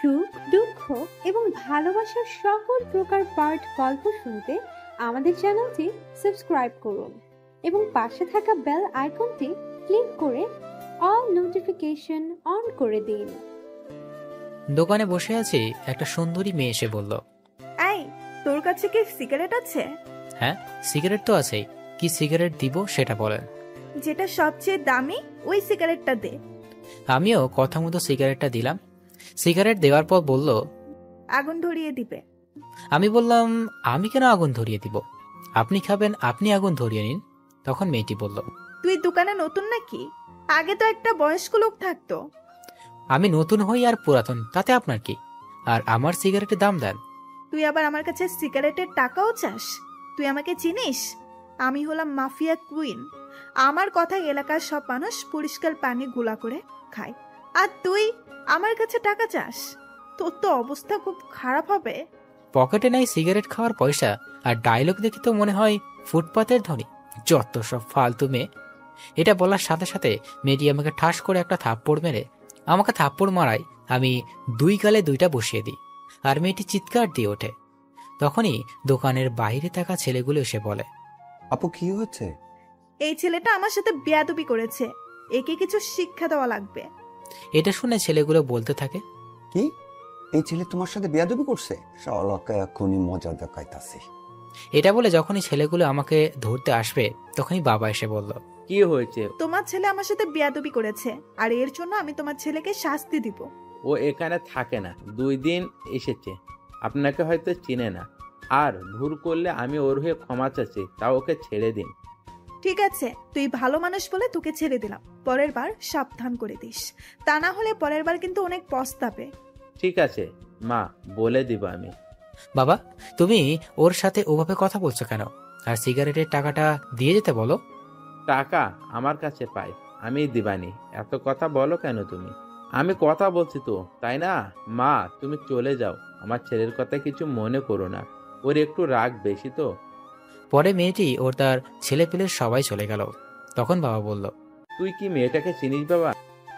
সুখ, দুঃখ এবং ভালোবাসার সকল প্রকার পার্ট গল্প শুনতে আমাদের চ্যানেলটি সাবস্ক্রাইব করুন এবং পাশে থাকা বেল আইকনটি ক্লিক করে অল নোটিফিকেশন অন করে দিন। দোকানে বসে আছি, একটা সুন্দরী মেয়ে এসে বলল, এই, তোর কাছে কি সিগারেট আছে? হ্যাঁ, সিগারেট তো আছেই। কি সিগারেট দিব সেটা বলেন। যেটা সবচেয়ে দামি ওই সিগারেটটা দে। আমিও কথা মতো সিগারেটটা দিলাম। সিগারেট দেওয়ার পর বলল, আগুন ধরিয়ে দিবে। আমি বললাম, আমি কেন আগুন ধরিয়ে দিব? আপনি খাবেন, আপনি আগুন ধরিয়ে নিন। তখন মেয়েটি বলল, তুই দোকানে নতুন নাকি? আগে তো একটা বয়স্ক লোক থাকতো। আমি নতুন হই আর পুরাতন তাতে আপনার কি? আর আমার সিগারেটের দাম দেন। তুই আবার আমার কাছে সিগারেটের টাকাও চাস? তুই আমাকে চিনিস? আমি হলাম মাফিয়া কুইন। আমার কথায় এলাকার সব মানুষ পরিষ্কার পানি গুলা করে খায়, আর তুই আমার কাছে টাকা চাস? তোর তো অবস্থা খুব খারাপ হবে। পকেটে নাই সিগারেট খাওয়ার পয়সা, আর ডায়লগ দেখে তো মনে হয় ফুটপাতের ধনী। যত সব ফালতু মেয়ে। এটা বলার সাথে সাথে মেয়েটি আমাকে ঠাস করে একটা থাপ্পড় মেরে, আমাকে থাপ্পড় মারায় আমি দুই গালে দুইটা বসিয়ে দিই, আর মেয়েটি চিৎকার দিয়ে ওঠে। তখনই দোকানের বাইরে থাকা ছেলেগুলো এসে বলে, আপু কি হচ্ছে? এই ছেলেটা আমার সাথে বেয়াদবি করেছে, একে কিছু শিক্ষা দেওয়া লাগবে। এটা শুনে ছেলেগুলো বলতে থাকে, কি, এই ছেলে তোমার সাথে বেয়াদবি করছে? শালাকে এখনই মজা দেখাইতাছি। এটা বলে যখনই ছেলেগুলো আমাকে ধরতে আসবে তখনই বাবা এসে বলল, কি হয়েছে? তোমার ছেলে আমার সাথে বেয়াদবি করেছে, আর এর জন্য আমি তোমার ছেলেকে শাস্তি দিব। ও এখানে থাকে না, 2 দিন এসেছে, আপনাকে হয়তো চিনে না। আর ভুল করলে আমি ওর হয়ে ক্ষমা চাচ্ছি, তাও ওকে ছেড়ে দিন। ঠিক আছে, তুই ভালো মানুষ বলে তোকে ছেড়ে দিলাম। পরের বার সাবধান করে দিস, তা না হলে পরের বার কিন্তু অনেক পস্তাবে। ঠিক আছে মা, বলে দিব আমি। বাবা, তুমি ওর সাথে ওভাবে কথা বলছো কেন? আর সিগারেটের টাকাটা দিয়ে যেতে বলো। টাকা আমার কাছে পাই, আমি দিবানি। এত কথা বলো কেন তুমি? আমি কথা বলছি তো, তাই না? মা, তুমি চলে যাও, আমার ছেলের কথা কিছু মনে করো না, ওর একটু রাগ বেশি তো। পরে মেয়েটি ওর তার ছেলে পেলে সবাই চলে গেল। তখন বাবা বলল, তুই কি মেয়েটাকে চিনিস বাবা?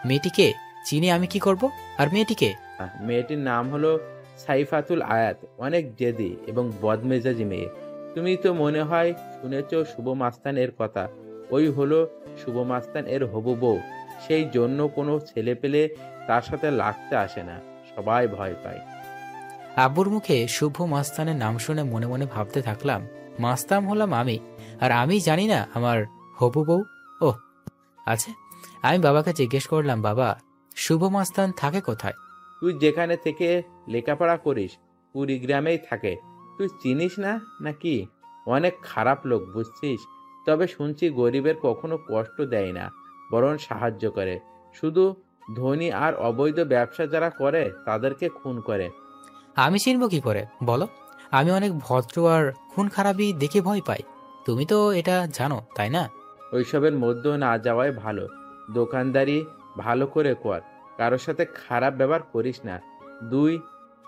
মেয়েটিকে চিনি আমি কি করব? আর মেয়েটিকে? মেয়েটির নাম হলো সাইফাতুল আয়াত, অনেক জেদি এবং বদমেজাজি মেয়ে। তুমি তো মনে হয় শুনেছ শুভ মাস্তান এর কথা। ওই হলো শুভ মাস্তান এর হবু বউ। সেই জন্য কোনো ছেলে পেলে তার সাথে লাগতে আসে না, সবাই ভয় পায়। আব্বুর মুখে শুভ মাস্তানের নাম শুনে মনে মনে ভাবতে থাকলাম, মাস্তান হলাম আমি, আর আমি জানি না আমার হবু বউ। ও আচ্ছা, আমি বাবাকে জিজ্ঞেস করলাম, বাবা, শুভ মাস্তান থাকে কোথায়? তুই যেখানে থেকে লেখাপড়া করিস কুড়িগ্রামেই থাকে। তুই চিনিস না নাকি? অনেক খারাপ লোক, বুঝছিস? তবে শুনছি গরিবের কখনো কষ্ট দেয় না, বরং সাহায্য করে। শুধু ধনী আর অবৈধ ব্যবসা যারা করে তাদেরকে খুন করে। আমি চিনব কি করে বলো? আমি অনেক ভদ্র, আর খুন খারাপই দেখে ভয় পাই। তুমি তো এটা জানো, তাই না? ওইসবের মধ্যেও না যাওয়াই ভালো। দোকানদারি ভালো করে কর, কারোর সাথে খারাপ ব্যবহার করিস না। 2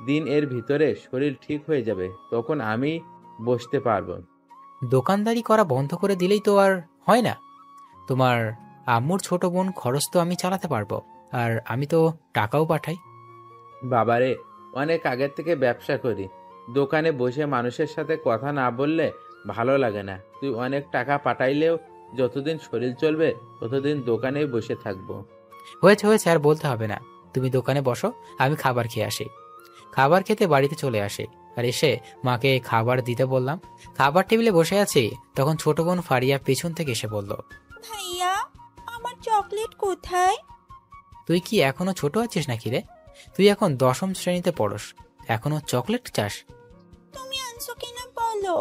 দিন এর ভিতরে শরীর ঠিক হয়ে যাবে, তখন আমি বসতে পারবো। দোকানদারি করা বন্ধ করে দিলেই তো আর হয় না। তোমার আম্মুর ছোট বোন খরচ তো আমি চালাতে পারবো, আর আমি তো টাকাও পাঠাই। বাবারে, অনেক আগের থেকে ব্যবসা করি। দোকানে বসে মানুষের সাথে কথা না বললে ভালো লাগে না। তুই অনেক টাকা পাঠাইলেও যতদিন শরীর চলবে ততদিন দোকানেই বসে থাকবো। হয়েছে হয়েছে, আর বলতে হবে না। তুমি দোকানে বসো, আমি খাবার খেয়ে আসি। খাবার খেতে বাড়িতে চলে আসি, আর এসে মাকে খাবার দিতে বললাম। খাবার টেবিলে বসে আছি, তখন ছোট বোন ফারিয়া পেছন থেকে এসে বলল, ভাইয়া, আমার চকলেট কোথায়? তুই কি এখনো ছোট আছিস নাকি রে? তুই এখন 10ম শ্রেণীতে পড়স, এখনো চকলেট চাস? তুমি আনছো কিনা বলো।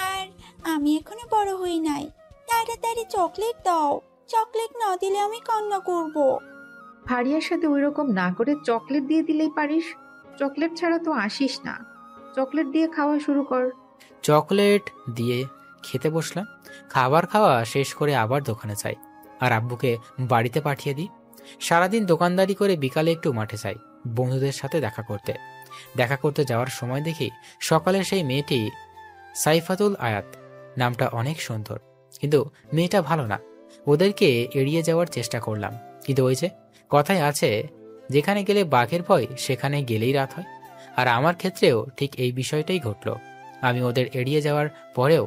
আর আমি এখনো বড় হই নাই, তাড়াতাড়ি চকলেট দাও। চকলেট না দিলে আমি কান্না করব। ফারিয়ার সাথে ওই রকম না করে চকলেট দিয়ে দিলেই পারিস। চকলেট ছাড়া তো আসিস না। চকলেট দিয়ে খাওয়া শুরু কর। চকলেট দিয়ে খেতে বসলাম। খাবার খাওয়া শেষ করে আবার দোকানে যাই, আর আব্বুকে বাড়িতে পাঠিয়ে দিই। সারাদিন দোকানদারি করে বিকালে একটু মাঠে যাই বন্ধুদের সাথে দেখা করতে যাওয়ার সময় দেখি সকালে সেই মেয়েটি সাইফাতুল আয়াত। নামটা অনেক সুন্দর, কিন্তু মেয়েটা ভালো না। ওদেরকে এড়িয়ে যাওয়ার চেষ্টা করলাম, কিন্তু ওই যে কথায় আছে, যেখানে গেলে বাঘের ভয় সেখানে গেলেই রাত হয়। আর আমার ক্ষেত্রেও ঠিক এই বিষয়টাই ঘটল। আমি ওদের এড়িয়ে যাওয়ার পরেও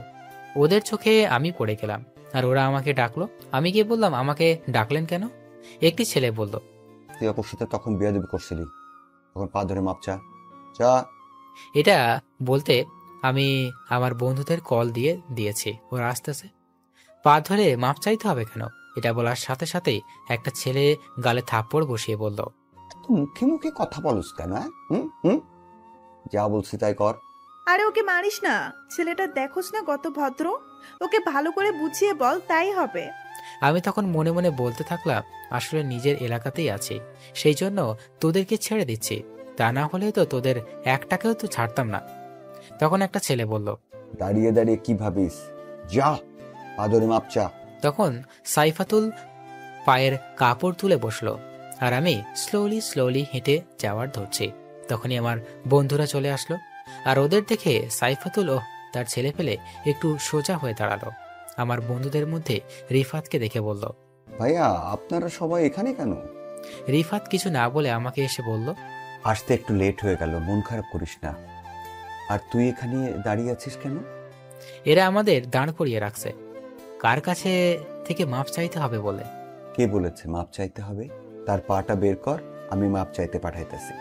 ওদের চোখে আমি পড়ে গেলাম, আর ওরা আমাকে ডাকলো। আমি গিয়ে বললাম, আমাকে ডাকলেন কেন? একটি ছেলে বলল, তুই অপর সাথে তখন বেয়াদবি করছিলি, তখন পা ধরে মাপ চা। চা। এটা বলতে আমি আমার বন্ধুদের কল দিয়েছি, ওরা আসতেছে। পা ধরে মাপ চাইতে হবে কেন? এটা বলার সাথে সাথেই একটা ছেলে গালে থাপ্পড় বসিয়ে বলল, তুই মুখে মুখে কথা বলস কেন? হুম হুম, যা বলছি তাই কর। আরে ওকে মারিস না, ছেলেটা দেখোস না কত ভদ্র, ওকে ভালো করে বুঝিয়ে বল, তাই হবে। আমি তখন মনে মনে বলতে থাকলাম, আসলে নিজের এলাকাতেই আছি, সেই জন্য তোদেরকে ছেড়ে দিচ্ছি, তা না হলে তো তোদের একটাকেও তো ছাড়তাম না। তখন একটা ছেলে বলল, দাঁড়িয়ে দাঁড়িয়ে কি ভাবিস, যা পা ধরে মাপ চা। তখন সাইফাতুল পায়ের কাপড় তুলে বসলো, আর আমি স্লোলি হেঁটে যাওয়ার ধরছি। তখনই আমার বন্ধুরা চলে আসলো, আর ওদের দেখে সাইফাতুল ও তার ছেলে পেলে একটু সোজা হয়ে দাঁড়ালো। আমার বন্ধুদের মধ্যে রিফাতকে দেখে বলল, ভাইয়া আপনারা সবাই এখানে কেন? রিফাত কিছু না বলে আমাকে এসে বলল, আসতে একটু লেট হয়ে গেল, মন খারাপ করিস না। আর তুই এখানে দাঁড়িয়ে আছিস কেন? এরা আমাদের দাঁড় করিয়ে রাখছে কার কাছে থেকে মাপ চাইতে হবে বলে। কে বলেছে মাপ চাইতে হবে? তার পাটা বের কর, আমি মাপ চাইতে পাঠাইতেছি।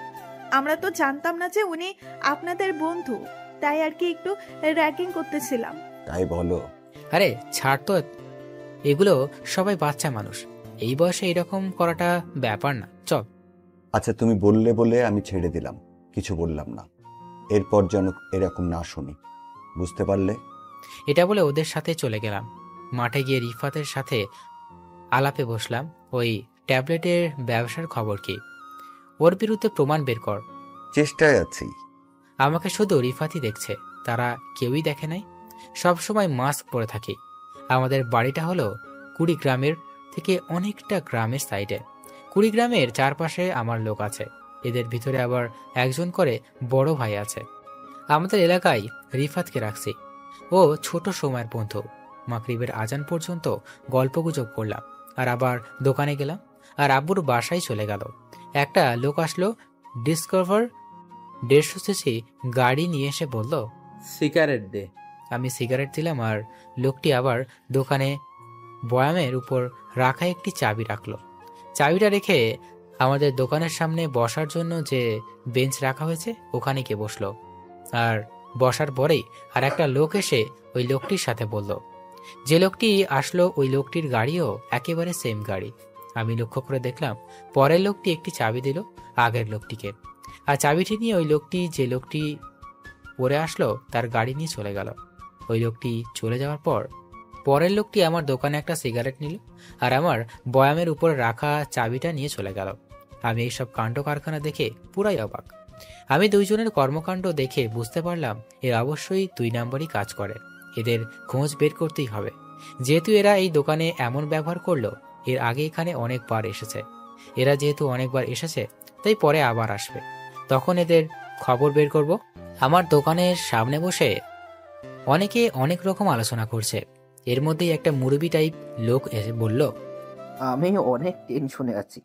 আমরা তো জানতাম না যে উনি আপনাদের বন্ধু, তাই আর কি একটু র্যাগিং করতেছিলাম। তাই বলো? আরে ছাড় তো, এগুলো সবাই বাচ্চা মানুষ, এই বয়সে এরকম করাটা ব্যাপার না, চল। আচ্ছা তুমি বললে বলে আমি ছেড়ে দিলাম, কিছু বললাম না। এরপর যেন এরকম না শুনি, বুঝতে পারলে? এটা বলে ওদের সাথে চলে গেলাম। মাঠে গিয়ে রিফাতের সাথে আলাপে বসলাম, ওই ট্যাবলেটের ব্যবসার খবর কি, ওর বিরুদ্ধে প্রমাণ বের কর। চেষ্টায় আছি। আমাকে শুধু রিফাতই দেখছে, তারা কেউই দেখে নাই। সব সময় মাস্ক পরে থাকি। আমাদের বাড়িটা হলো কুড়িগ্রামের থেকে অনেকটা গ্রামের সাইডে। কুড়িগ্রামের চারপাশে আমার লোক আছে, এদের ভিতরে আবার একজন করে বড় ভাই আছে। আমাদের এলাকায় রিফাতকে রাখছি, ও ছোট সময়ের বন্ধু। মাগরিবের আজান পর্যন্ত গল্পগুজব করলাম, আর আবার দোকানে গেলাম, আর আব্বুর বাসায় চলে গেল। একটা লোক আসলো, ডিসকভার 150 সিসি গাড়ি নিয়ে এসে বলল, সিগারেট দে। আমি সিগারেট দিলাম, আর লোকটি আবার দোকানে বয়ামের উপর রাখা একটি চাবি রাখলো। চাবিটা রেখে আমাদের দোকানের সামনে বসার জন্য যে বেঞ্চ রাখা হয়েছে ওখানে গিয়ে বসলো। আর বসার পরেই আর একটা লোক এসে ওই লোকটির সাথে বলল, যে লোকটি আসলো ওই লোকটির গাড়িও একেবারে সেম গাড়ি। আমি লক্ষ্য করে দেখলাম পরের লোকটি একটি চাবি দিল আগের লোকটিকে, আর চাবিটি নিয়ে ওই লোকটি যে লোকটি পরে আসলো তার গাড়ি নিয়ে চলে গেল। ওই লোকটি চলে যাওয়ার পর পরের লোকটি আমার দোকানে একটা সিগারেট নিল, আর আমার বয়ামের উপর রাখা চাবিটা নিয়ে চলে গেল। আমি এইসব কাণ্ড কারখানা দেখে পুরাই অবাক। আমি দুইজনের কর্মকাণ্ড দেখে বুঝতে পারলাম এরা অবশ্যই 2 নাম্বারই কাজ করে। এদের খোঁজ বের করতেই হবে, যেহেতু এরা এই দোকানে এমন ব্যবহার করলো। এর আগে এখানে অনেকবার এসেছে, এরা যেহেতু অনেকবার এসেছে তাই পরে আবার আসবে, তখন এদের খবর বের করব। আমার দোকানের সামনে বসে অনেকে অনেক রকম আলোচনা করছে। এর মধ্যেই একটা মুরব্বি টাইপ লোক এসে বলল, আমি অনেক টেনশনে আছি।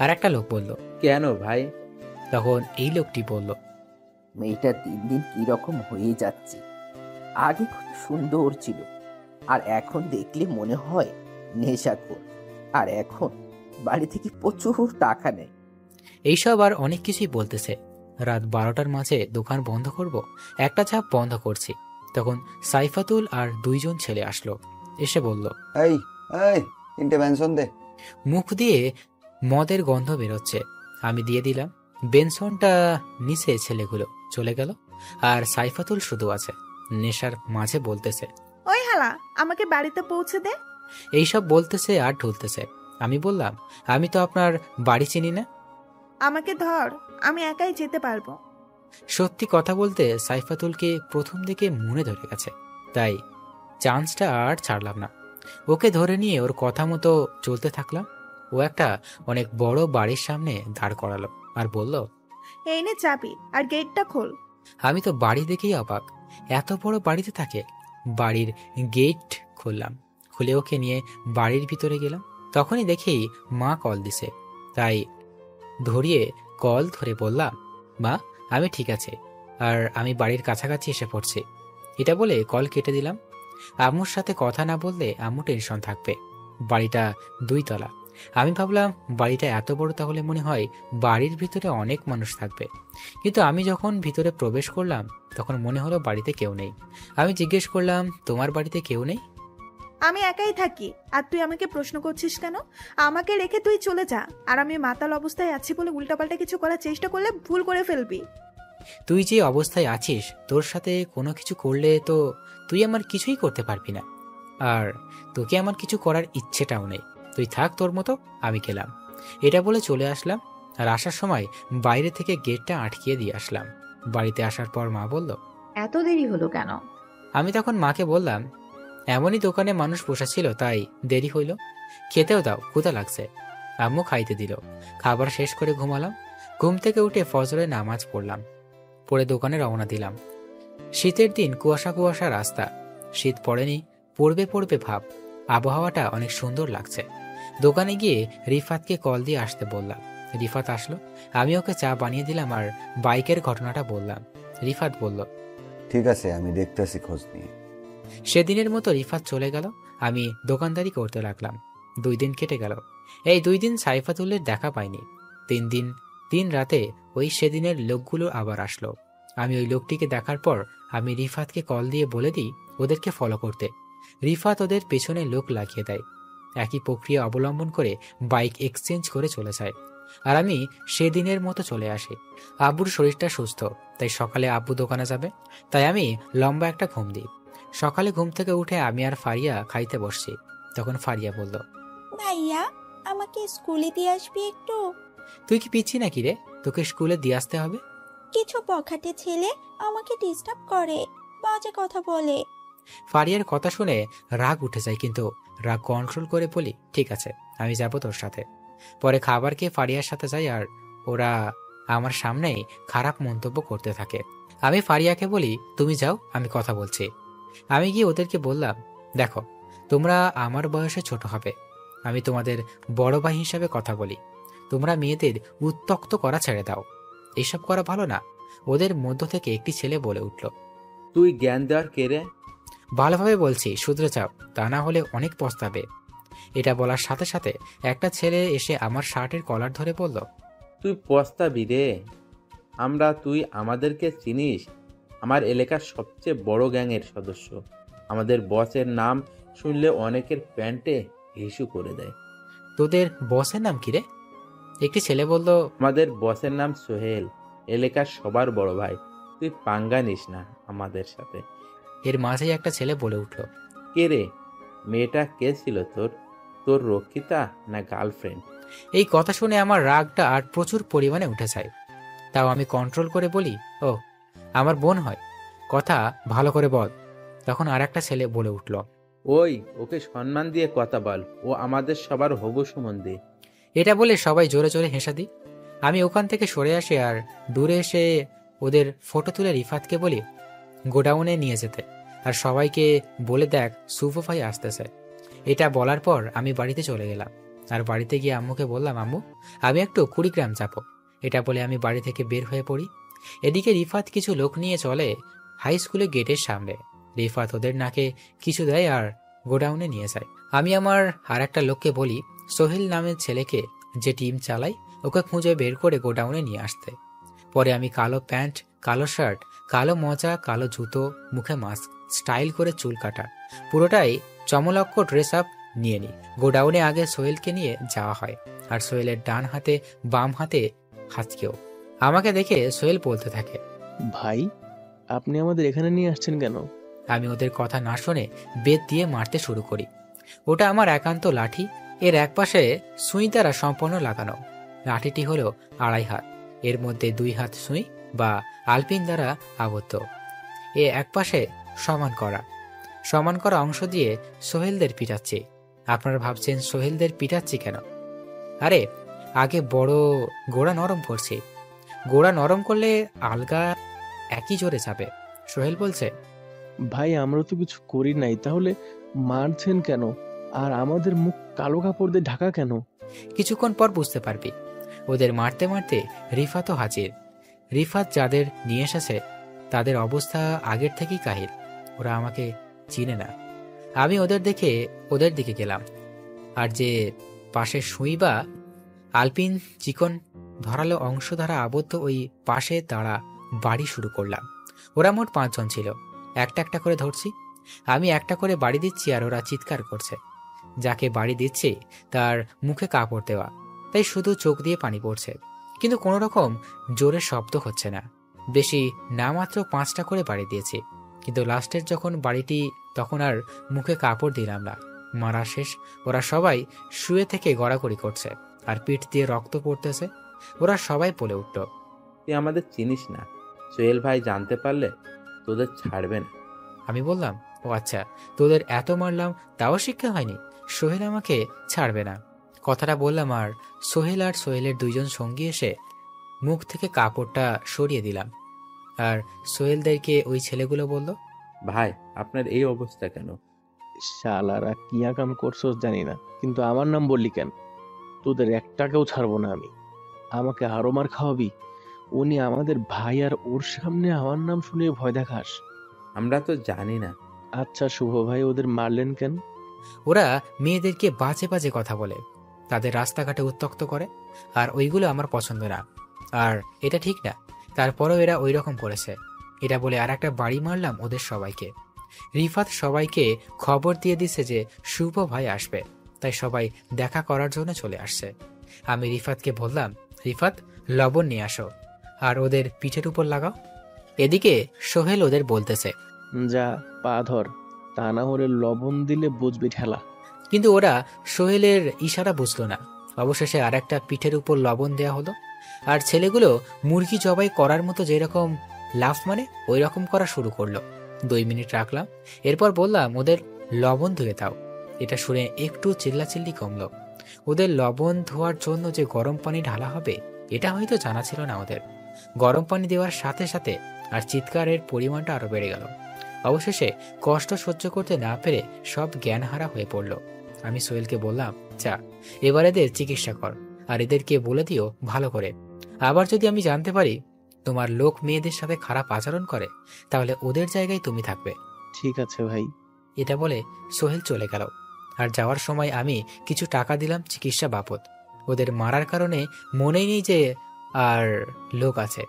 আর একটা লোক বলল, কেন ভাই? তখন এই লোকটি বলল, মেয়েটা দিন দিন কিরকম হয়ে যাচ্ছে। আগে কত সুন্দর ছিল, আর এখন দেখলে মনে হয় নেশাখোর। আর এখন বাড়ি থেকে প্রচুর টাকা নেয়। এইসব আর অনেক কিছুই বলতেছে। রাত 12টার মাঝে দোকান বন্ধ করব, একটা ঝাঁপ বন্ধ করছি। তখন সাইফাতুল আর 2 জন ছেলে আসলো, এসে বলল, এই এই 3টে বেনসন দে। মুখ দিয়ে মদের গন্ধ বেরোচ্ছে। আমি দিয়ে দিলাম। বেনসনটা নিচে ছেলেগুলো চলে গেল, আর সাইফাতুল শুধু আছে, নেশার মাঝে বলতেছে, ওই হালা, আমাকে বাড়িতে পৌঁছে দে। এইসব বলতেছে আর ঢুলতেছে। আমি বললাম, আমি তো আপনার বাড়ি চিনি না। আমাকে ধর, আমি একাই যেতে পারবো। সত্যি কথা বলতে সাইফাতুলকে প্রথম দিকে মনে ধরে গেছে, তাই চান্সটা আর ছাড়লাম না। ওকে ধরে নিয়ে ওর কথা মতো চলতে থাকলাম। ও একটা অনেক বড় বাড়ির সামনে দাঁড় করালো আর বলল, এই নে চাবি, আর গেটটা খোল। আমি তো বাড়ি দেখেই অবাক, এত বড় বাড়িতে থাকে। বাড়ির গেট খুললাম, খুলে ওকে নিয়ে বাড়ির ভিতরে গেলাম। তখনই দেখি মা কল দিছে। তাই ধরিয়ে কল ধরে বললাম, মা আমি ঠিক আছে, আর আমি বাড়ির কাছাকাছি এসে পড়ছি। এটা বলে কল কেটে দিলাম। আম্মুর সাথে কথা না বললে আম্মু টেনশন থাকবে। বাড়িটা 2 তলা। আমি ভাবলাম বাড়িটা এত বড়, তাহলে মনে হয় বাড়ির ভিতরে অনেক মানুষ থাকবে। কিন্তু আমি যখন ভিতরে প্রবেশ করলাম তখন মনে হলো বাড়িতে কেউ নেই। আমি জিজ্ঞেস করলাম, তোমার বাড়িতে কেউ নেই? আমি একাই থাকি, আর তুই আমাকে প্রশ্ন করছিস কেন? আমাকে রেখে তুই চলে যা। আর আমি মাতাল অবস্থায় আছি বলে উল্টাপাল্টা কিছু করার চেষ্টা করলে ভুল করে ফেলবি। তুই যে অবস্থায় আছিস, তোর সাথে কোনো কিছু করলে তো তুই আমার কিছুই করতে পারবি না, আর তোকে আমার কিছু করার ইচ্ছেটাও নেই। তুই থাক তোর মতো, আমি গেলাম। এটা বলে চলে আসলাম। আর আসার সময় বাইরে থেকে গেটটা আটকিয়ে দিয়ে আসলাম। বাড়িতে আসার পর মা বলল, এত দেরি হলো কেন? আমি তখন মাকে বললাম, এমনই দোকানে মানুষ বসেছিল তাই দেরি হইল। খেতেও দাও, ক্ষুধা লাগছে। আম্মু খাইতে দিল। খাবার শেষ করে ঘুমালাম। ঘুম থেকে উঠে ফজরের নামাজ পড়লাম, পড়ে দোকানে রওনা দিলাম। শীতের দিন, কুয়াশা কুয়াশা রাস্তা। শীত পড়েনি, পড়বে পড়বে ভাব। আবহাওয়াটা অনেক সুন্দর লাগছে। দোকানে গিয়ে রিফাতকে কল দিয়ে আসতে বললাম। রিফাত আসলো। আমি ওকে চা বানিয়ে দিলাম আর বাইকের ঘটনাটা বললাম। রিফাত বলল, ঠিক আছে, আমি দেখতেছি খোঁজ নিয়ে। সেদিনের মতো রিফাত চলে গেল। আমি দোকানদারি করতে লাগলাম। 2 দিন কেটে গেল। এই 2 দিন সাইফাতুল্লের দেখা পাইনি। 3 দিন 3 রাতে ওই সেদিনের লোকগুলো আবার আসলো। আমি ওই লোকটিকে দেখার পর আমি রিফাতকে কল দিয়ে বলে দিই ওদেরকে ফলো করতে। রিফাত ওদের পেছনে লোক লাগিয়ে দেয়। একই প্রক্রিয়া অবলম্বন করে বাইক এক্সচেঞ্জ করে চলে যায়। আর আমি সেদিনের মতো চলে আসি। আব্বুর শরীরটা সুস্থ, তাই সকালে আব্বু দোকানে যাবে। তাই আমি লম্বা একটা ঘুম দিই। সকালে ঘুম থেকে উঠে আমি আর ফারিয়া খাইতে বসছি। তখন ফারিয়া বলল, ভাইয়া আমাকে স্কুলে দিয়ে আসবি একটু? তুই কি পিচ্ছি নাকি রে, তোকে স্কুলে দিয়ে আসতে হবে? কিছু বখাটে ছেলে আমাকে ডিস্টার্ব করে, বাজে কথা বলে। ফারিয়ার কথা শুনে রাগ উঠে যায়, কিন্তু রাগ কন্ট্রোল করে বলি, ঠিক আছে আমি যাব তোর সাথে। পরে খাবার খেয়ে ফারিয়ার সাথে যাই, আর ওরা আমার সামনেই খারাপ মন্তব্য করতে থাকে। আমি ফারিয়াকে বলি, তুমি যাও, আমি কথা বলছি। আমি গিয়ে ওদেরকে বললাম, দেখো তোমরা আমার বয়সে ছোট হবে, আমি তোমাদের বড় ভাই হিসাবে কথা বলি। তোমরা মেয়েদের উত্ত্যক্ত করা ছেড়ে দাও, এসব করা ভালো না। ওদের মধ্য থেকে একটি ছেলে বলে উঠল, তুই জ্ঞান দেওয়ার কে রে? ভালোভাবে বলছি, শুধরে যাও, তা না হলে অনেক পস্তাবে। এটা বলার সাথে সাথে একটা ছেলে এসে আমার শার্টের কলার ধরে বলল, তুই পস্তাবি রে। তুই আমাদেরকে চিনিস? আমার এলাকার সবচেয়ে বড় গ্যাংয়ের সদস্য। আমাদের বসের নাম শুনলে অনেকের প্যান্টে হিসু করে দেয়। তোদের বসের নাম কি রে? একটি ছেলে বলল, আমাদের বসের নাম সোহেল, এলাকার সবার বড় ভাই। তুই পাঙ্গা নিস না আমাদের সাথে। এর মাঝেই একটা ছেলে বলে উঠল, কে রে? মেয়েটা কে ছিল তোর? তোর রক্ষিতা না গার্লফ্রেন্ড? এই কথা শুনে আমার রাগটা আর প্রচুর পরিমাণে উঠে যায়। তাও আমি কন্ট্রোল করে বলি, ও আমার বোন হয়, কথা ভালো করে বল। তখন আর একটা ছেলে বলে উঠল, ওই ওকে সম্মান দিয়ে কথা বল, ও আমাদের সবার হবু সম্বন্ধে। এটা বলে সবাই জোরে জোরে হেসে দিই। আমি ওখান থেকে সরে আসি আর দূরে এসে ওদের ফটো তুলে রিফাতকে বলি গোডাউনে নিয়ে যেতে, আর সবাইকে বলে দেখ সুফো ভাই আসতেছে। এটা বলার পর আমি বাড়িতে চলে গেলাম। আর বাড়িতে গিয়ে আম্মুকে বললাম, আম্মু আমি একটু কুড়িগ্রাম যাবো। এটা বলে আমি বাড়ি থেকে বের হয়ে পড়ি। এদিকে রিফাত কিছু লোক নিয়ে চলে হাই স্কুলের গেটের সামনে। রিফাত ওদের নাকে কিছু দেয় আর গোডাউনে নিয়ে যায়। আমি আমার আর একটা লোককে বলি সোহেল নামের ছেলেকে, যে টিম চালায়, ওকে খুঁজে বের করে গোডাউনে নিয়ে আসতে। পরে আমি কালো প্যান্ট, কালো শার্ট, কালো মোজা, কালো জুতো, মুখে মাস্ক, স্টাইল করে চুল কাটা, পুরোটাই চমলক্ষ ড্রেস আপ নিয়ে নিই। গোডাউনে আগে সোহেলকে নিয়ে যাওয়া হয়, আর সোহেলের ডান হাতে বাম হাতে হাতকেও। আমাকে দেখে সোহেল বলতে থাকে, ভাই আপনি আমাদের এখানে নিয়ে আসছেন কেন? আমি ওদের কথা না শুনে বেত দিয়ে মারতে শুরু করি। ওটা আমার একান্ত লাঠি। এর একপাশে সুই দ্বারা সম্পূর্ণ লাগানো। লাঠিটি হলো 2.5 হাত, এর মধ্যে 2 হাত সুই বা আলপিন দ্বারা আবদ্ধ। এ একপাশে সমান করা অংশ দিয়ে সোহেলদের পিটাচ্ছি। আপনারা ভাবছেন সোহেলদের পিটাচ্ছি কেন? আরে আগে বড় গোড়া নরম করছি। গোড়া নরম করলে আলগা একই জোরে যাবে। সোহেল বলছে, ভাই আমরা তো কিছু করি নাই, তাহলে মারছেন কেন? আর আমাদের মুখ কালো কাপড় দিয়ে ঢাকা কেন? কিছুক্ষণ পর বুঝতে পারবি। ওদের মারতে মারতে রিফাতও হাজির। রিফাত যাদের নিয়ে এসেছে তাদের অবস্থা আগের থেকেই কাহিল। ওরা আমাকে চিনে না। আমি ওদের দেখে ওদের দিকে গেলাম, আর যে পাশে শুইবা আলপিন চিকন ধরালো অংশ দ্বারা আবদ্ধ ওই পাশে দাঁড়া বাড়ি শুরু করলাম। ওরা মোট 5 জন ছিল। একটা একটা করে ধরছি। আমি একটা করে বাড়ি দিচ্ছি আর ওরা চিৎকার করছে। যাকে বাড়ি দিচ্ছে তার মুখে কাপড় দেওয়া, তাই শুধু চোখ দিয়ে পানি পড়ছে, কিন্তু কোনো রকম জোরে শব্দ হচ্ছে না। বেশি না মাত্র 5টা করে বাড়ি দিয়েছি, কিন্তু লাস্টের যখন বাড়িটি তখন আর মুখে কাপড় দিলাম না। মারা শেষ, ওরা সবাই শুয়ে থেকে গড়াগড়ি করছে আর পিঠ দিয়ে রক্ত পড়তেছে। ওরা সবাই বলে উঠল, তুই আমাদের চিনিস না, সোহেল ভাই জানতে পারলে তোদের ছাড়বে না। আমি বললাম, ও আচ্ছা, তোদের এত মারলাম তাও শিক্ষা হয়নি, সোহেল আমাকে ছাড়বে না। কথাটা বললাম আর সোহেলের 2 জন সঙ্গী এসে মুখ থেকে কাপড়টা সরিয়ে দিলাম। আর সোহেলদেরকে ওই ছেলেগুলো বলল, ভাই আপনার এই অবস্থা কেন? শালারা কি আকাম করছোস জানি না, কিন্তু আমার নাম বললি কেন? তোদের একটাকেও ছাড়বো না আমি। আমাকে আরো মার খাওয়াবি? উনি আমাদের ভাই, আর ওর সামনে আমার নাম শুনে ভয় দেখাস? আমরা তো জানি না। আচ্ছা শুভ ভাই, ওদের মারলেন কেন? ওরা মেয়েদেরকে বাজে বাজে কথা বলে, তাদের রাস্তাঘাটে উত্ত্যক্ত করে, আর ওইগুলো আমার পছন্দ না, আর এটা ঠিক না। তারপরেও এরা ওই রকম করেছে। এটা বলে আর একটা বাড়ি মারলাম ওদের সবাইকে। রিফাত সবাইকে খবর দিয়ে দিছে যে শুভ ভাই আসবে, তাই সবাই দেখা করার জন্য চলে আসছে। আমি রিফাতকে বললাম, রিফাত লবণ নিয়ে আসো আর ওদের পিঠের উপর লাগাও। এদিকে সোহেল ওদের বলতেছে, যা পা ধর, তা না হলে লবণ দিলে বুঝবি ঠেলা। কিন্তু ওরা সোহেলের ইশারা বুঝলো না। অবশেষে আর একটা পিঠের উপর লবণ দেয়া হলো, আর ছেলেগুলো মুরগি জবাই করার মতো যেরকম লাফ মানে ওই রকম করা শুরু করলো। 2 মিনিট রাখলাম, এরপর বললাম ওদের লবণ ধুয়ে দাও। এটা শুনে একটু চিল্লাচিল্লি কমলো। ওদের লবণ ধোয়ার জন্য যে গরম পানি ঢালা হবে এটা হয়তো জানা ছিল না ওদের। গরম পানি দেওয়ার সাথে সাথে আর চিৎকারের পরিমাণটা আরো বেড়ে গেল। অবশেষে কষ্ট সহ্য করতে না পেরে সব জ্ঞানহারা হয়ে পড়ল। আমি সোহেলকে বললাম, চা এবার এদের চিকিৎসা কর, আর এদেরকে বলে দিও ভালো করে। আবার যদি আমি জানতে পারি তোমার লোক মেয়েদের সাথে খারাপ আচরণ করে, তাহলে ওদের জায়গায় তুমি থাকবে। ঠিক আছে ভাই। এটা বলে সোহেল চলে গেল। আর যাওয়ার সময় আমি কিছু টাকা দিলাম চিকিৎসা বাবদ। ওদের মারার কারণে মনেই নেই যে আর লোক আছে।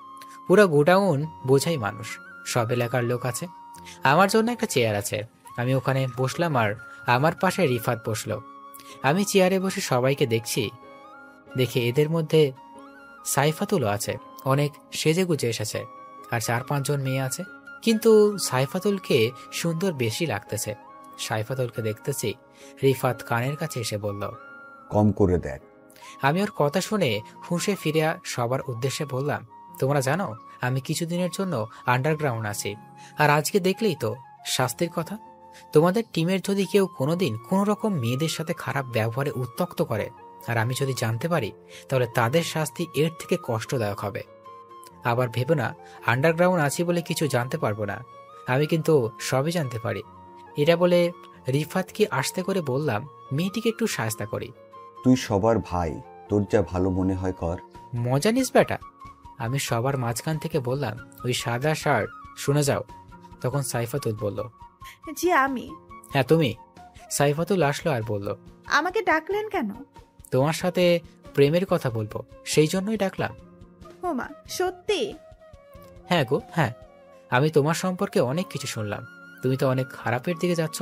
পুরো গোডাউন বোঝাই মানুষ, সব এলাকার লোক আছে। আমার জন্য একটা চেয়ার আছে, আমি ওখানে বসলাম আর আমার পাশে রিফাত বসলো। আমি চেয়ারে বসে সবাইকে দেখছি। দেখে এদের মধ্যে সাইফাতুলও আছে, অনেক সেজেগুজে এসেছে, আর 4-5 জন মেয়ে আছে। কিন্তু সাইফাতুলকে সুন্দর বেশি লাগতেছে। সাইফাতুলকে দেখতেছি। রিফাত কানের কাছে এসে বলল, কম করে দেখ। আমি ওর কথা শুনে হুঁশে ফিরে সবার উদ্দেশ্যে বললাম, তোমরা জানো আমি কিছুদিনের জন্য আন্ডারগ্রাউন্ড আছি, আর আজকে দেখলেই তো শাস্তির কথা। তোমাদের টিমের যদি কেউ কোনোদিন কোনো রকম মেয়েদের সাথে খারাপ ব্যবহারে উত্ত্যক্ত করে, আর আমি যদি জানতে পারি, তাহলে তাদের শাস্তি এর থেকে কষ্টদায়ক হবে। আবার ভেবো না আন্ডারগ্রাউন্ড আছি বলে কিছু জানতে পারবো না, আমি কিন্তু সবই জানতে পারি। এটা বলে রিফাতকে আস্তে করে বললাম, মেয়েটিকে একটু সাহায্য করি। তুই সবার ভাই, তোর যা ভালো মনে হয় কর। মজা নিস বেটা। আমি সবার মাঝখান থেকে বললাম, ওই সাদা শার্ট, শুনে যাও। তখন সাইফাতুল বলল, জি আমি। হ্যাঁ তুমি। সাইফাতুল আসলো আর বলল, আমাকে ডাকলেন কেন? তোমার সাথে প্রেমের কথা বলবো, সেই জন্যই ডাকলাম। ওমা, সত্যি? হ্যাঁ গো হ্যাঁ, আমি তোমার সম্পর্কে অনেক কিছু শুনলাম। তুমি তো অনেক খারাপের দিকে যাচ্ছ।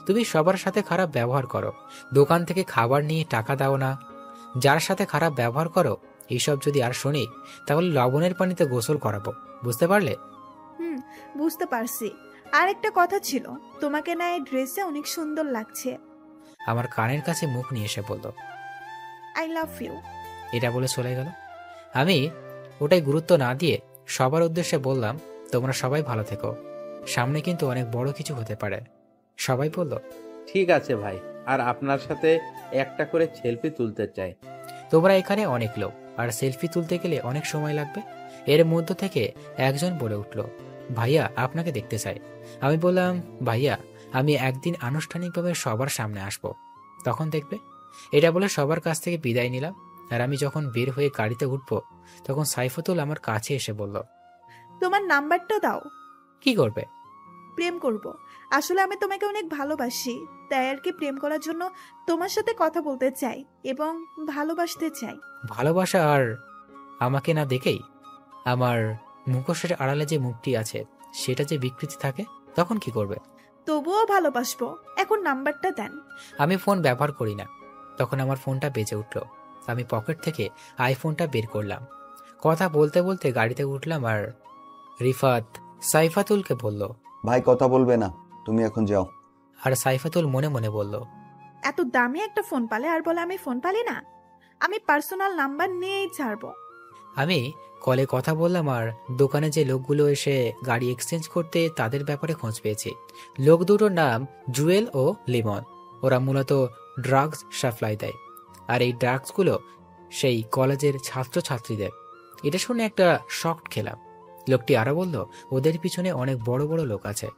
তুমি সবার সাথে খারাপ ব্যবহার করো, দোকান থেকে খাবার নিয়ে টাকা দাও না। যার সাথে খারাপ ব্যবহার করো এইসব যদি আর শুনি, তাহলে লবণের পানিতে গোসল করাবো, বুঝতে পারলে? বুঝতে পারছি। আর একটা কথা ছিল, তোমাকে না এই ড্রেসে অনেক সুন্দর লাগছে। আমার কানের কাছে মুখ নিয়ে এসে বলল, আই লাভ ইউ। এটা বলে চলে গেল। আমি ওটাই গুরুত্ব না দিয়ে সবার উদ্দেশ্যে বললাম, তোমরা সবাই ভালো থেকো, সামনে কিন্তু অনেক বড় কিছু হতে পারে। সবাই বলল, ঠিক আছে ভাই, আর আপনার সাথে একটা করে সেলফি তুলতে চাই। তোমরা এখানে অনেক লোক, আর সেলফি তুলতে গেলে অনেক সময় লাগবে। এর মধ্য থেকে একজন বলে উঠল, ভাইয়া আপনাকে দেখতে চাই। আমি বললাম, ভাইয়া আমি একদিন আনুষ্ঠানিকভাবে সবার সামনে আসব, তখন দেখবে। এটা বলে সবার কাছ থেকে বিদায় নিলাম। আর আমি যখন বের হয়ে গাড়িতে উঠবো তখন সাইফাতুল আমার কাছে এসে বলল, তোমার নাম্বারটা দাও। কি করবে? প্রেম করব। আসলে আমি তোমাকে অনেক ভালোবাসি, তাই আর কি প্রেম করার জন্য তোমার সাথে কথা বলতে চাই এবং ভালোবাসতে চাই। ভালোবাসা আর আমাকে না দেখেই আমার মুখোশের আড়ালে যে মুখটি আছে সেটা যে বিকৃতি থাকে, তখন কি করবে? তবুও ভালোবাসবো। এখন নাম্বারটা দেন। আমি ফোন ব্যবহার করি না। তখন আমার ফোনটা বেজে উঠল। আমি পকেট থেকে আইফোনটা বের করলাম। কথা বলতে বলতে গাড়িতে উঠলাম আর রিফাত সাইফাতুলকে বলল, ভাই কথা বলবে না, তুমি এখন যাও। আর সাইফাতুল মনে মনে বলল, এত দামি একটা ফোন পালে আর বলে আমি ফোন পালি না। আমি পার্সোনাল নাম্বার নিয়েই ছাড়বো। আমি কলে কথা বললাম আর দোকানে যে লোকগুলো এসে গাড়ি এক্সচেঞ্জ করতে তাদের ব্যাপারে খোঁজ পেয়েছি। লোক দুটোর নাম জুয়েল ও লিমন। ওরা মূলত ড্রাগস সাপ্লাই দেয়, আর এই ড্রাগসগুলো সেই কলেজের ছাত্রছাত্রীদের। এটা শুনে একটা শক খেলাম। লোকটি আরো বলল, ওদের পিছনে অনেক বড় বড় লোক আছে,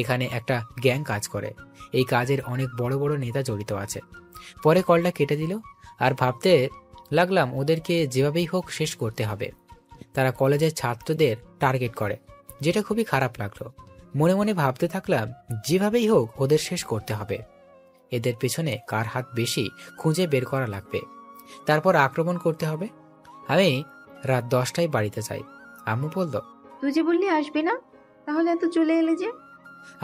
এখানে একটা গ্যাং কাজ করে, এই কাজের অনেক বড় বড় নেতা জড়িত আছে। পরে কলটা কেটে দিল আর ভাবতে লাগলাম ওদেরকে যেভাবেই হোক শেষ করতে হবে। তারা কলেজের ছাত্রদের টার্গেট করে, যেটা খুবই খারাপ লাগলো। মনে মনে ভাবতে থাকলাম যেভাবেই হোক ওদের শেষ করতে হবে। এদের পেছনে কার হাত বেশি খুঁজে বের করা লাগবে, তারপর আক্রমণ করতে হবে। আমি রাত 10টায় বাড়িতে যাই। আম্মু বলল, তুই যে বললি আসবি না, তাহলে এত চলে এলে যে?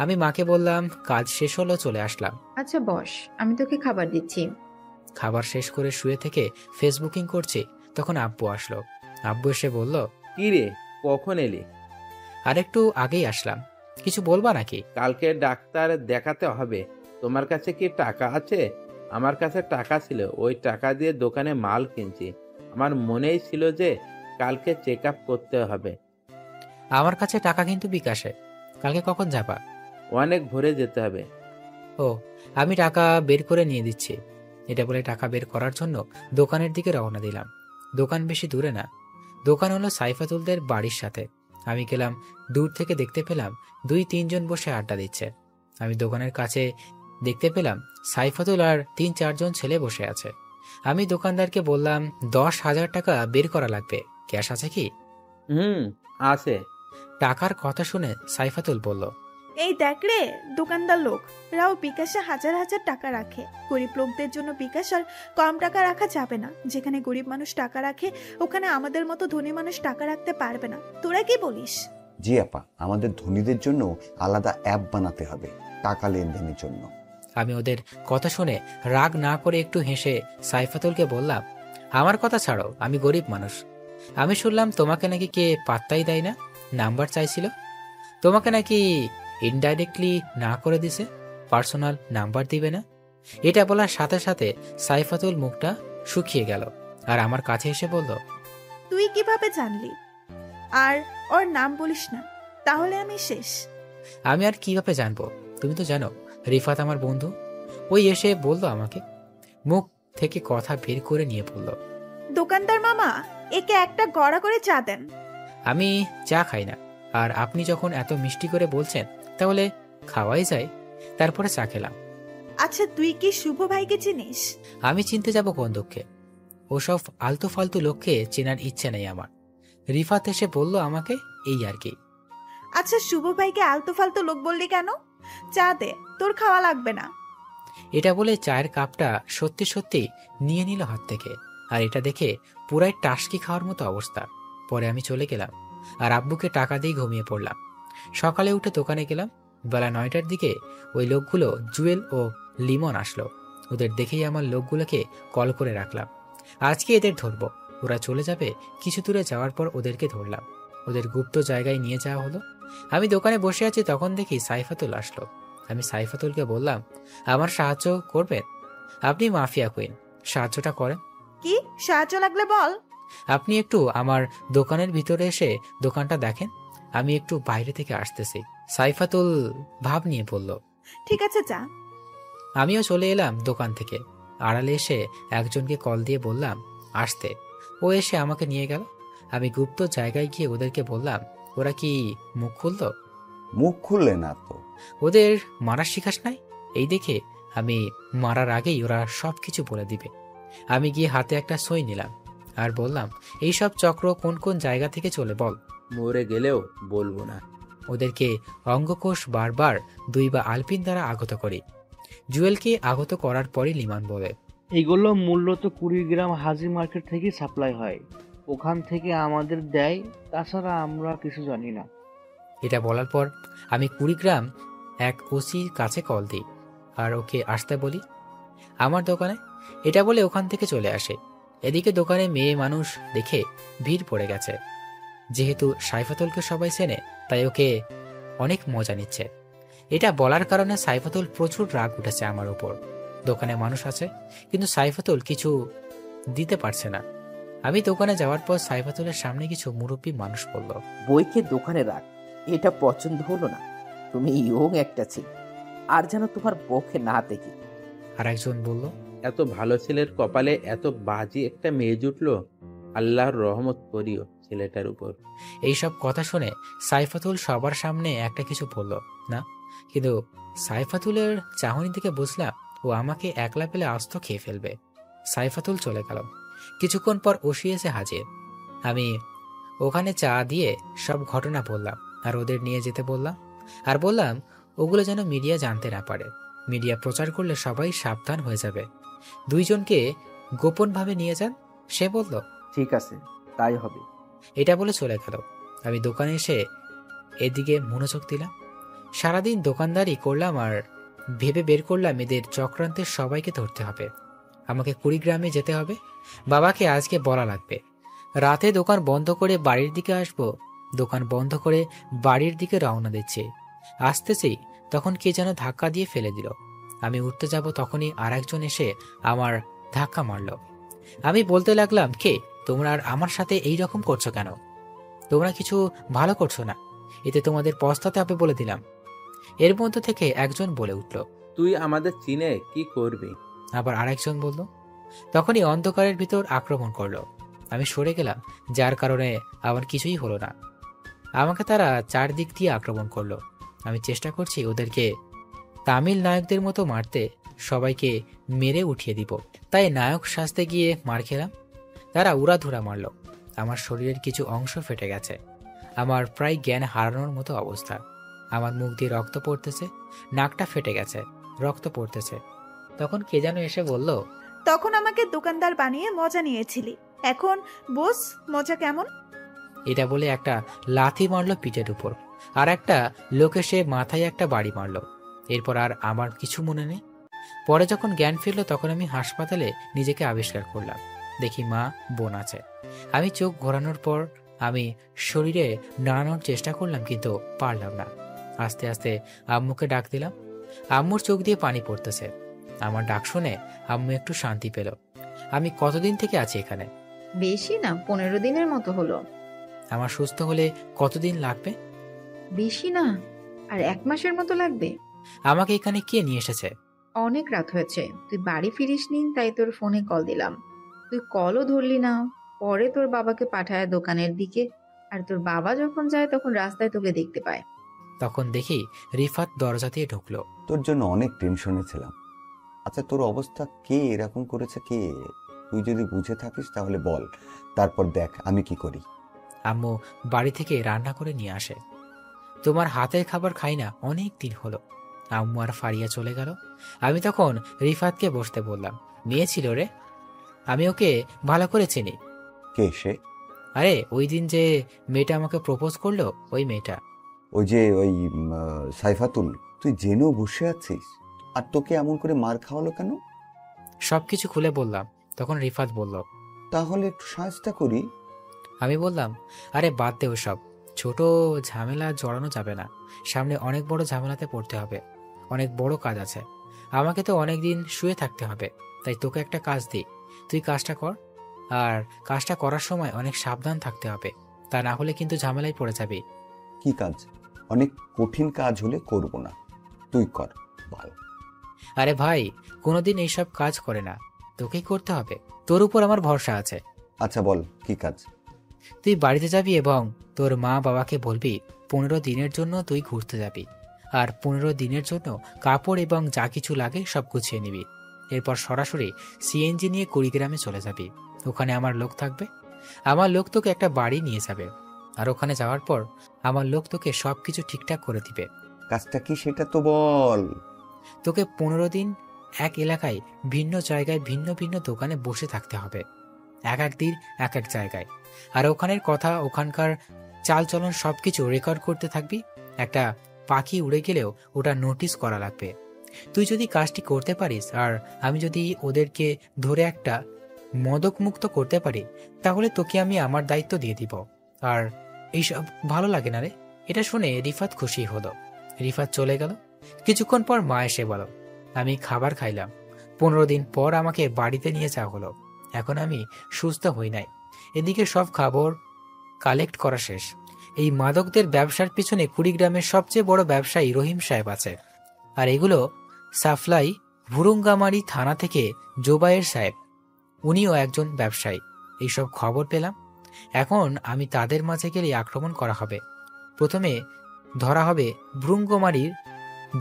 আমি মাকে বললাম কাজ শেষ হলো, চলে আসলাম। আচ্ছা বস, আমি তোকে খাবার দিচ্ছি। খাবার শেষ করে শুয়ে থেকে ফেসবুকিং করছি, তখন আব্বু আসলো। আব্বু এসে বলল, কি রে, কখন এলি? আরেকটু আগেই আসলাম, কিছু বলবা নাকি? কালকে ডাক্তার দেখাতে হবে। তোমার কাছে কি টাকা আছে? আমার কাছে টাকা ছিল, ওই টাকা দিয়ে দোকানে মাল কিনছি। আমার মনেই ছিল যে কালকে চেক আপ করতে হবে। আমার কাছে টাকা কিন্তু বিকাশে। কালকে কখন যাবা? অনেক ভোরে যেতে হবে। ও, আমি টাকা বের করে নিয়ে দিচ্ছি। এটা বলে টাকা বের করার জন্য দোকানের দিকে রওনা দিলাম। দোকান বেশি দূরে না, দোকান হলো সাইফাতুলদের বাড়ির সাথে। আমি গেলাম, দূর থেকে দেখতে পেলাম 2-3 জন বসে আড্ডা দিচ্ছে। আমি দোকানের কাছে দেখতে পেলাম সাইফাতুল আর 3-4 জন ছেলে বসে আছে। আমি দোকানদারকে বললাম 10,000 টাকা বের করা লাগবে, ক্যাশ আছে কি? আছে। টাকার কথা শুনে সাইফাতুল বলল, এই দেখ রে, দোকানদার লোক রাও বিকাশে হাজার হাজার টাকা রাখে। গরিব লোকদের জন্য বিকাশ আর কম টাকা রাখা যাবে না। যেখানে গরিব মানুষ টাকা রাখে, ওখানে আমাদের মতো ধনী মানুষ টাকা রাখতে পারবে না। তোরা কি বলিস? জি আপা, আমাদের ধনীদের জন্য আলাদা অ্যাপ বানাতে হবে টাকা লেনদেনের জন্য। আমি ওদের কথা শুনে রাগ না করে একটু হেসে সাইফাতুলকে বললাম, আমার কথা ছাড়ো, আমি গরিব মানুষ। আমি শুনলাম তোমাকে নাকি কে পাত্তাই দেয় না, নাম্বার চাইছিল, তোমাকে নাকি ইনডাইরেক্টলি না করে দিছে, পার্সোনাল নাম্বার দিবে না। এটা বলার সাথে সাথে সাইফাতুল মুখটা শুকিয়ে গেল আর আমার কাছে এসে বলল, তুই কিভাবে জানলি? আর ওর নাম বলিস না, তাহলে আমি শেষ। আমি আর কিভাবে জানবো? তুমি তো জানো রিফাত আমার বন্ধু। ওই এসে বলল আমাকে, মুখ থেকে কথা বের করে নিয়ে বলল, দোকানদার মামা, একে একটা গড়া করে চা দেন। আমি চা খাই না, আর আপনি যখন এত মিষ্টি করে বলছেন তাহলে খাওয়াই যায়। তারপরে চা খেলাম। আচ্ছা, তুই কি শুভ ভাইকে চিনিস? আমি চিনতে যাব কোন দুঃখে? ওসব আলতু ফালতু লোককে চেনার ইচ্ছে নেই আমার। রিফাত এসে বলল আমাকে, এই আর কি। আচ্ছা, শুভ ভাইকে আলতু ফালতু লোক বললি কেন? চা দে, তোর খাওয়া লাগবে না। এটা বলে চায়ের কাপটা সত্যি সত্যি নিয়ে নিল হাত থেকে, আর এটা দেখে পুরাই টাসকি খাওয়ার মতো অবস্থা। পরে আমি চলে গেলাম আর আব্বুকে টাকা দিয়ে ঘুমিয়ে পড়লাম। সকালে উঠে দোকানে গেলাম। বেলা 9টার দিকে ওই লোকগুলো জুয়েল ও লিমন আসলো। ওদের দেখেই আমার লোকগুলোকে কল করে রাখলাম, আজকে এদের ধরবো। ওরা চলে যাবে, কিছু দূরে যাওয়ার পর ওদেরকে ধরলাম। ওদের গুপ্ত জায়গায় নিয়ে যাওয়া হলো। আমি দোকানে বসে আছি, তখন দেখি সাইফাতুল আসলো। আমি সাইফাতুলকে বললাম, আমার সাহায্য করবেন? আপনি মাফিয়া কুইন, সাহায্যটা করেন। কি সাহায্য লাগলে বল। আপনি একটু আমার দোকানের ভিতরে এসে দোকানটা দেখেন, আমি একটু বাইরে থেকে আসতেছি। সাইফাতুল ভাব নিয়ে বলল, ঠিক আছে যা। আমিও চলে এলাম দোকান থেকে। আড়ালে এসে একজনকে কল দিয়ে বললাম আসতে। ও এসে আমাকে নিয়ে গেল। আমি গুপ্ত জায়গায় গিয়ে ওদেরকে বললাম, ওরা কি মুখ খুলল? মুখ খুললে না তো। ওদের মারার শিখাস নাই? এই দেখে আমি মারার আগেই ওরা সবকিছু বলে দিবে। আমি গিয়ে হাতে একটা সই নিলাম আর বললাম, এইসব চক্র কোন কোন জায়গা থেকে চলে বল। মরে গেলেও বলবো না। ওদেরকে অঙ্গকোষ বারবার 2 বা আলপিন দ্বারা আগত করি। জুয়েলকে আগত করার পরই লিমান বলে, এইগুলো মূলত কুড়িগ্রাম হাজি মার্কেট থেকে সাপ্লাই হয়, ওখান থেকে আমাদের দেয়, তাছাড়া আমরা কিছু জানি না। এটা বলার পর আমি কুড়িগ্রাম এক ওসির কাছে কল দিই আর ওকে আসতে বলি আমার দোকানে। এটা বলে ওখান থেকে চলে আসে। এদিকে দোকানে মেয়ে মানুষ দেখে ভিড় পড়ে গেছে। যেহেতু সাইফাতুলকে সবাই চেনে, তাই ওকে অনেক মজা নিচ্ছে। এটা বলার কারণে সাইফাতুল প্রচুর রাগ উঠেছে আমার উপর। দোকানে মানুষ আছে, কিন্তু সাইফাতুল কিছু দিতে পারছে না। আমি দোকানে যাওয়ার পর সাইফাতুলের সামনে কিছু মুরব্বী মানুষ বলল, বইকে দোকানে রাখ, এটা পছন্দ হলো না। তুমি ইয়ং একটা ছিল, আর যেন তোমার পক্ষে না দেখি। আর একজন বলল, এত ভালো ছেলের কপালে এত বাজি একটা মেয়ে জুটলো, আল্লাহর রহমত করিও ছেলেটার উপর। এইসব কথা শুনে সাইফাতুল সবার সামনে একটা কিছু বলল না, কিন্তু সাইফাতুলের চাহনি থেকে বুঝলাম ও আমাকে একলা পেলে আস্ত খেয়ে ফেলবে। সাইফাতুল চলে গেল। কিছুক্ষণ পর ওসি এসে হাজির। আমি ওখানে চা দিয়ে সব ঘটনা বললাম আর ওদের নিয়ে যেতে বললাম, আর বললাম ওগুলো যেন মিডিয়া জানতে না পারে। মিডিয়া প্রচার করলে সবাই সাবধান হয়ে যাবে। 2 জনকে গোপনভাবে নিয়ে যান। সে বলল, ঠিক আছে, তাই হবে। এটা বলে চলে গেল। আমি দোকানে এসে এদিকে মনোযোগ দিলাম। সারাদিন দোকানদারি করলাম আর ভেবে বের করলাম এদের চক্রান্তের সবাইকে ধরতে হবে। আমাকে কুড়িগ্রামে যেতে হবে। বাবাকে আজকে বলা লাগবে। রাতে দোকান বন্ধ করে বাড়ির দিকে আসব। দোকান বন্ধ করে বাড়ির দিকে রওনা দিচ্ছি। আসতেছি তখন কে যেন ধাক্কা দিয়ে ফেলে দিল। আমি উঠতে যাব তখনই আর একজন এসে আমার ধাক্কা মারল। আমি বলতে লাগলাম, কে তোমরা আর আমার সাথে এই রকম করছো কেন? তোমরা কিছু ভালো করছো না, এতে তোমাদের পস্তাতে হবে বলে দিলাম। এর মধ্য থেকে একজন বলে উঠল, তুই আমাদের চিনে কি করবি? আবার আরেকজন বলল। তখনই অন্ধকারের ভিতর আক্রমণ করলো। আমি সরে গেলাম, যার কারণে আমার কিছুই হলো না। আমাকে তারা চারদিক দিয়ে আক্রমণ করলো। আমি চেষ্টা করছি ওদেরকে তামিল নায়কদের মতো মারতে, সবাইকে মেরে উঠিয়ে দিব। তাই নায়ক সাজতে গিয়ে মার খেলাম। তারা উড়াধুরা মারল। আমার শরীরের কিছু অংশ ফেটে গেছে। আমার প্রায় জ্ঞান হারানোর মতো অবস্থা। আমার মুখ দিয়ে রক্ত পড়তেছে, নাকটা ফেটে গেছে, রক্ত পড়তেছে। তখন কে যেন এসে বলল, তখন আমাকে দোকানদার বানিয়ে মজা নিয়েছিলি, এখন বস মজা কেমন? এটা বলে একটা লাথি মারল পিঠের উপর, আর একটা লোক এসে মাথায় একটা বাড়ি মারল। এরপর আর আমার কিছু মনে নেই। পরে যখন জ্ঞান ফিরল তখন আমি হাসপাতালে নিজেকে আবিষ্কার করলাম। দেখি মা, বোন আছে। আমি চোখ ঘোরানোর পর আমি শরীরে নাড়ানোর চেষ্টা করলাম, কিন্তু পারলাম না। আস্তে আস্তে আম্মুকে ডাক দিলাম। আম্মুর চোখ দিয়ে পানি পড়তেছে। আমার ডাক শুনে আম্মু একটু শান্তি পেল। আমি কতদিন থেকে আছি এখানে? বেশি না, 15 দিনের মতো হলো। আমার সুস্থ হলে কতদিন লাগবে? বেশি না, আর 1 মাসের মতো লাগবে। আমাকে এখানে কে নিয়ে এসেছে? অনেক রাত হয়েছে, তুই বাড়ি ফিরিসনি, তাই তোর ফোনে কল দিলাম। তুই কলও ধরলি না। পরে তোর বাবাকে পাঠায় দোকানের দিকে, আর তোর বাবা যখন যায় তখন রাস্তায় তোকে দেখতে পায়। তখন দেখি রিফাত দরজা দিয়ে ঢুকলো। তোর জন্য অনেক টেনশনে ছিলাম। আচ্ছা, তোর অবস্থা কে এরকম করেছে? কে? তুই যদি বুঝে থাকিস তাহলে বল, তারপর দেখ আমি কি করি। আম্মু বাড়ি থেকে রান্না করে নিয়ে আসে। তোমার হাতের খাবার খাই না অনেক দিন হলো। আম্মু আর ফারিয়া চলে গেল। আমি তখন রিফাতকে বসতে বললাম। মেয়ে ছিল রে, আমি ওকে ভালো করে চিনি। কে সে? আরে ওই দিন যে মেয়েটা আমাকে প্রপোজ করলো, ওই মেয়েটা। ওই সাইফাতুল? তুই জেনেও বসে আছিস? আর তোকে এমন করে মার খাওয়ালো কেন? সবকিছু খুলে বললাম। তখন রিফাত বলল, তাহলে একটু সাহায্য করি। আমি বললাম, আরে বাদ দে ওসব, ছোট ঝামেলা জড়ানো যাবে না। সামনে অনেক বড় ঝামেলাতে পড়তে হবে, অনেক বড় কাজ আছে। আমাকে তো অনেক দিন শুয়ে থাকতে হবে, তাই তোকে একটা কাজ দিই, তুই কাজটা কর। আর কাজটা করার সময় অনেক সাবধান থাকতে হবে, তা না হলে কিন্তু ঝামেলায় পড়ে যাবি। কি কাজ? অনেক কঠিন কাজ হলে করব না, তুই কর ভালো। আরে ভাই, কোনোদিন এইসব কাজ করে না, তোকেই করতে হবে। তোর উপর আমার ভরসা আছে। আচ্ছা বল, কি কাজ? তুই বাড়িতে যাবি এবং তোর মা বাবাকে বলবি 15 দিনের জন্য তুই ঘুরতে যাবি, আর 15 দিনের জন্য কাপড় এবং যা কিছু লাগে সব গুছিয়ে নিবি। এরপর সরাসরি সিএনজি নিয়ে কুড়িগ্রামে চলে যাবি। ওখানে আমার লোক থাকবে। আমার লোক তোকে একটা বাড়ি নিয়ে যাবে, আর ওখানে যাওয়ার পর আমার লোক তোকে সবকিছু ঠিকঠাক করে দিবে। কাজটা কি সেটা তো বল। তোকে 15 দিন এক এলাকায় ভিন্ন জায়গায় ভিন্ন ভিন্ন দোকানে বসে থাকতে হবে, এক এক দিন এক এক জায়গায়। আর ওখানের কথা, ওখানকার চালচলন সবকিছু রেকর্ড করতে থাকবি। একটা পাখি উড়ে গেলেও ওটা নোটিস করা লাগবে। তুই যদি কাজটি করতে পারিস আর আমি যদি ওদেরকে ধরে একটা মদক মুক্ত করতে পারি, তাহলে তোকে আমি আমার দায়িত্ব দিয়ে দিব। আর এইসব ভালো লাগে না রে? এটা শুনে রিফাত খুশি হলো। রিফাত চলে গেল। কিছুক্ষণ পর মা এসে বলল, আমি খাবার খাইলাম। 15 দিন পর আমাকে বাড়িতে নিয়ে যাওয়া হলো। এখন আমি সুস্থ হই নাই। এদিকে সব খবর কালেক্ট করা শেষ। এই মাদকদের ব্যবসার পিছনে কুড়িগ্রামের সবচেয়ে বড় ব্যবসায়ী রহিম সাহেব আছে। আর এগুলো সাপ্লাই ভুরুঙ্গামারি থানা থেকে জোবায়ের সাহেব, উনিও একজন ব্যবসায়ী। এইসব খবর পেলাম। এখন আমি তাদের মাঝে গেলে আক্রমণ করা হবে। প্রথমে ধরা হবে ভ্রুঙ্গমারির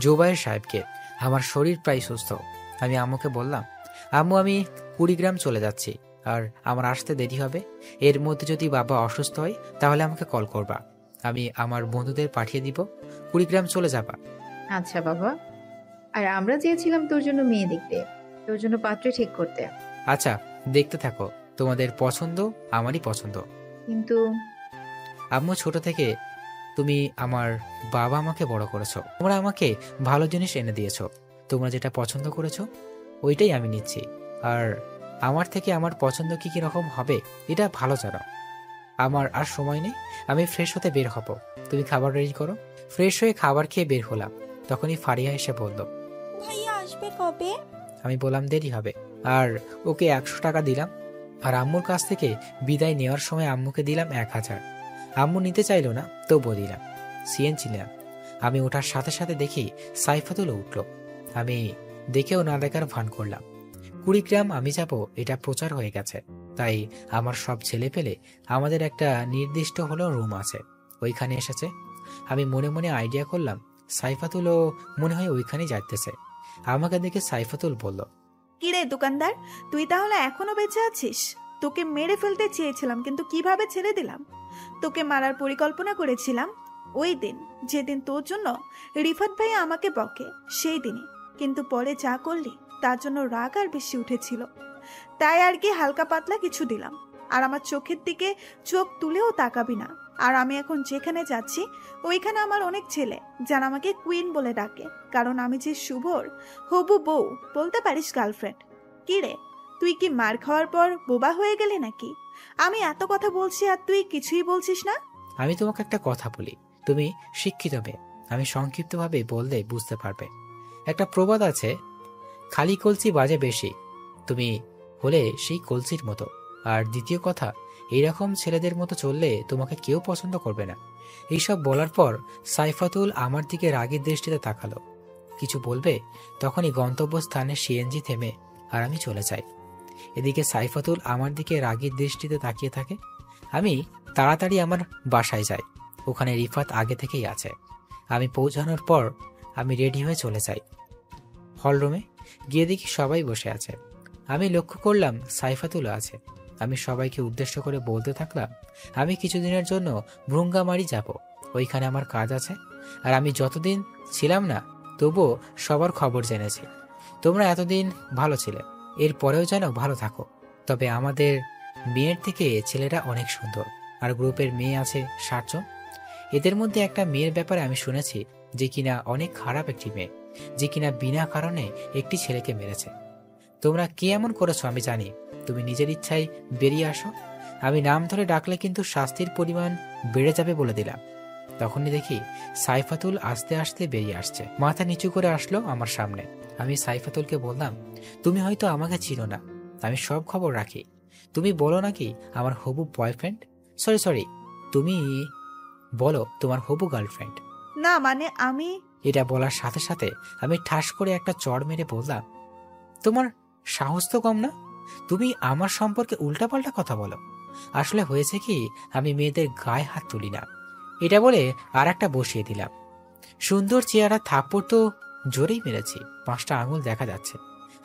জোবায়ের সাহেবকে। আমার শরীর প্রায় সুস্থ। আমি আম্মুকে বললাম, আম্মু আমি কুড়িগ্রাম চলে যাচ্ছি, আর আমার আসতে দেরি হবে। এর মধ্যে যদি বাবা অসুস্থ হয় তাহলে আমাকে কল করবা। আমি আমার বন্ধুদের পাঠিয়ে দিব, কুড়িগ্রাম চলে যাবা। আচ্ছা বাবা। আর আমরা চেয়েছিলাম তোর জন্য মেয়ে দেখতে, তোর জন্য পাত্র ঠিক করতে। আচ্ছা, দেখতে থাকো। তোমাদের পছন্দ আমারই পছন্দ। কিন্তু আম্মু, ছোট থেকে তুমি আমার বাবা আমাকে বড় করেছো। তোমরা আমাকে ভালো জিনিস এনে দিয়েছো। তোমরা যেটা পছন্দ করেছো ওইটাই আমি নিচ্ছি। আর আমার থেকে আমার পছন্দ কি কি রকম হবে এটা ভালো জানো। আমার আর সময় নেই, আমি ফ্রেশ হতে বের হব। তুমি খাবার রেডি করো। ফ্রেশ হয়ে খাবার খেয়ে বের হলাম। তখনই ফারিয়া এসে বলল, ভাইয়া আসবে কবে? আমি বললাম দেরি হবে। আর ওকে 100 টাকা দিলাম। আর আম্মুর কাছ থেকে বিদায় নেওয়ার সময় আম্মুকে দিলাম 1000। আম্মু নিতে চাইল না, তবুও দিলাম। সিএনজি নিলাম। আমি ওঠার সাথে সাথে দেখি সাইফাতুলও উঠল। আমি দেখেও না দেখার ভান করলাম। কুড়িগ্রাম আমি যাব এটা প্রচার হয়ে গেছে, তাই আমার সব ছেলে পেলে আমাদের একটা নির্দিষ্ট হলো রুম আছে, ওইখানে এসেছে। আমি মনে মনে আইডিয়া করলাম সাইফাতুলও মনে হয় ওইখানেই যাইতেছে। আমাকে দেখে সাইফাতুল বলল, কিরে দোকানদার, তুই তাহলে এখনো বেঁচে আছিস? তোকে মেরে ফেলতে চেয়েছিলাম, কিন্তু কিভাবে ছেড়ে দিলাম? তোকে মারার পরিকল্পনা করেছিলাম ওই দিন, যেদিন তোর জন্য রিফাত ভাই আমাকে বকে, সেই দিনই। কিন্তু পরে যা করলি তার জন্য রাগ আর বেশি উঠেছিল, তাই আর কি হালকা পাতলা কিছু দিলাম। আর আমার চোখের দিকে চোখ তুলেও তাকাবি না। আর আমি এখন যেখানে যাচ্ছি ওইখানে আমার অনেক ছেলে যারা আমাকে কুইন বলে ডাকে, কারণ আমি যে শুভর হবু বউ, বলতে পারিস গার্লফ্রেন্ড। কি রে, তুই কি মার খাওয়ার পর বোবা হয়ে গেলি নাকি? আমি এত কথা বলছি আর তুই কিছুই বলছিস না। আমি তোমাকে একটা কথা বলি, তুমি শিক্ষিত মেয়ে, আমি সংক্ষিপ্তভাবে বললে বুঝতে পারবে। একটা প্রবাদ আছে, খালি কলসি বাজে বেশি, তুমি হলে সেই কলসির মতো। আর দ্বিতীয় কথা, এইরকম ছেলেদের মতো চললে তোমাকে কেউ পছন্দ করবে না। এইসব বলার পর সাইফাতুল আমার দিকে রাগের দৃষ্টিতে তাকালো। কিছু বলবে, তখনই গন্তব্যস্থানে সিএনজি থেমে আর আমি চলে যাই। এদিকে সাইফাতুল আমার দিকে রাগের দৃষ্টিতে তাকিয়ে থাকে। আমি তাড়াতাড়ি আমার বাসায় যাই। ওখানে রিফাত আগে থেকেই আছে। আমি পৌঁছানোর পর আমি রেডি হয়ে চলে যাই হলরুমে। গিয়ে দেখি সবাই বসে আছে। আমি লক্ষ্য করলাম সাইফাতুল আছে। আমি সবাইকে উদ্দেশ্য করে বলতে থাকলাম, আমি কিছুদিনের জন্য ভ্রুঙ্গামারি যাব, ওইখানে আমার কাজ আছে। আর আমি যতদিন ছিলাম না তবুও সবার খবর জেনেছি। তোমরা এতদিন ভালো ছিলে, এরপরেও যেন ভালো থাকো। তবে আমাদের মেয়ের থেকে ছেলেরা অনেক সুন্দর। আর গ্রুপের মেয়ে আছে 60 জন। এদের মধ্যে একটা মেয়ের ব্যাপারে আমি শুনেছি যে কিনা অনেক খারাপ একটি মেয়ে, যে কিনা বিনা কারণে একটি ছেলেকে মেরেছে। তোমরা কি এমন করেছো আমি জানি। তুমি নিজের ইচ্ছায় বেরিয়ে আসো। আমি নাম ধরে ডাকলে কিন্তু শাস্তির পরিমাণ বেড়ে যাবে বলে দিলাম। তখনই দেখি সাইফাতুল আস্তে আস্তে বেরিয়ে আসছে। মাথা নিচু করে আসলো আমার সামনে। আমি সাইফাতুলকে বললাম, তুমি হয়তো আমাকে চিনো না, আমি সব খবর রাখি। তুমি বলো নাকি আমার হবু বয়ফ্রেন্ড, সরি তুমি বলো তোমার হবু গার্লফ্রেন্ড। না মানে আমি। এটা বলার সাথে সাথে আমি ঠাস করে একটা চড় মেরে বললাম, তোমার সাহস তো কম না, তুমি আমার সম্পর্কে উল্টাপাল্টা কথা বলো। আসলে হয়েছে কি, আমি মেয়েদের গায়ে হাত তুলি না। এটা বলে আর একটা বসিয়ে দিলাম। সুন্দর চেহারা, থাপ্পড় তো জোরেই মেরেছি, 5টা আঙুল দেখা যাচ্ছে।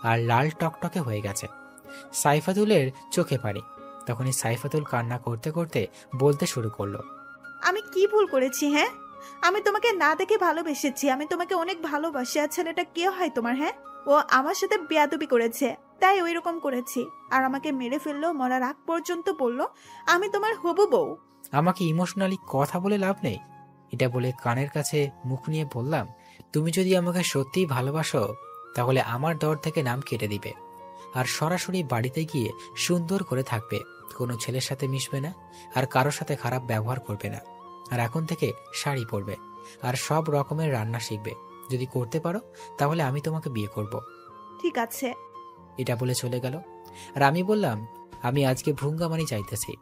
আর লাল টকটকে হয়ে গেছে। সাইফাতুলের চোখে পানি। তখনই সাইফাতুল কান্না করতে করতে বলতে শুরু করলো, আমি কি ভুল করেছি? হ্যাঁ, আমি তোমাকে না দেখে ভালোবেসেছি, আমি তোমাকে অনেক ভালোবাসি। আর ছেলেটা কে হয় তোমার? হ্যাঁ, ও আমার সাথে বেয়াদবি করেছে, তাই ওই রকম করেছি। আর আমাকে মেরে ফেললো, মরার আগ পর্যন্ত বললো আমি তোমার হবু বউ। আমাকে ইমোশনালি কথা বলে লাভ নেই। এটা বলে কানের কাছে মুখ নিয়ে বললাম, তুমি যদি আমাকে সত্যিই ভালোবাসো তাহলে আমার দর থেকে নাম কেটে দিবে আর সরাসরি বাড়িতে গিয়ে সুন্দর করে থাকবে, কোনো ছেলের সাথে মিশবে না আর কারোর সাথে খারাপ ব্যবহার করবে না। আর এখন থেকে শাড়ি পরবে আর সব রকমের রান্না শিখবে। যদি করতে পারো তাহলে আমি তোমাকে বিয়ে করব। ঠিক আছে। এটা বলে চলে গেল। আর আমি বললাম, আমি আজকে ভ্রুঙ্গামানি চাইতেছি,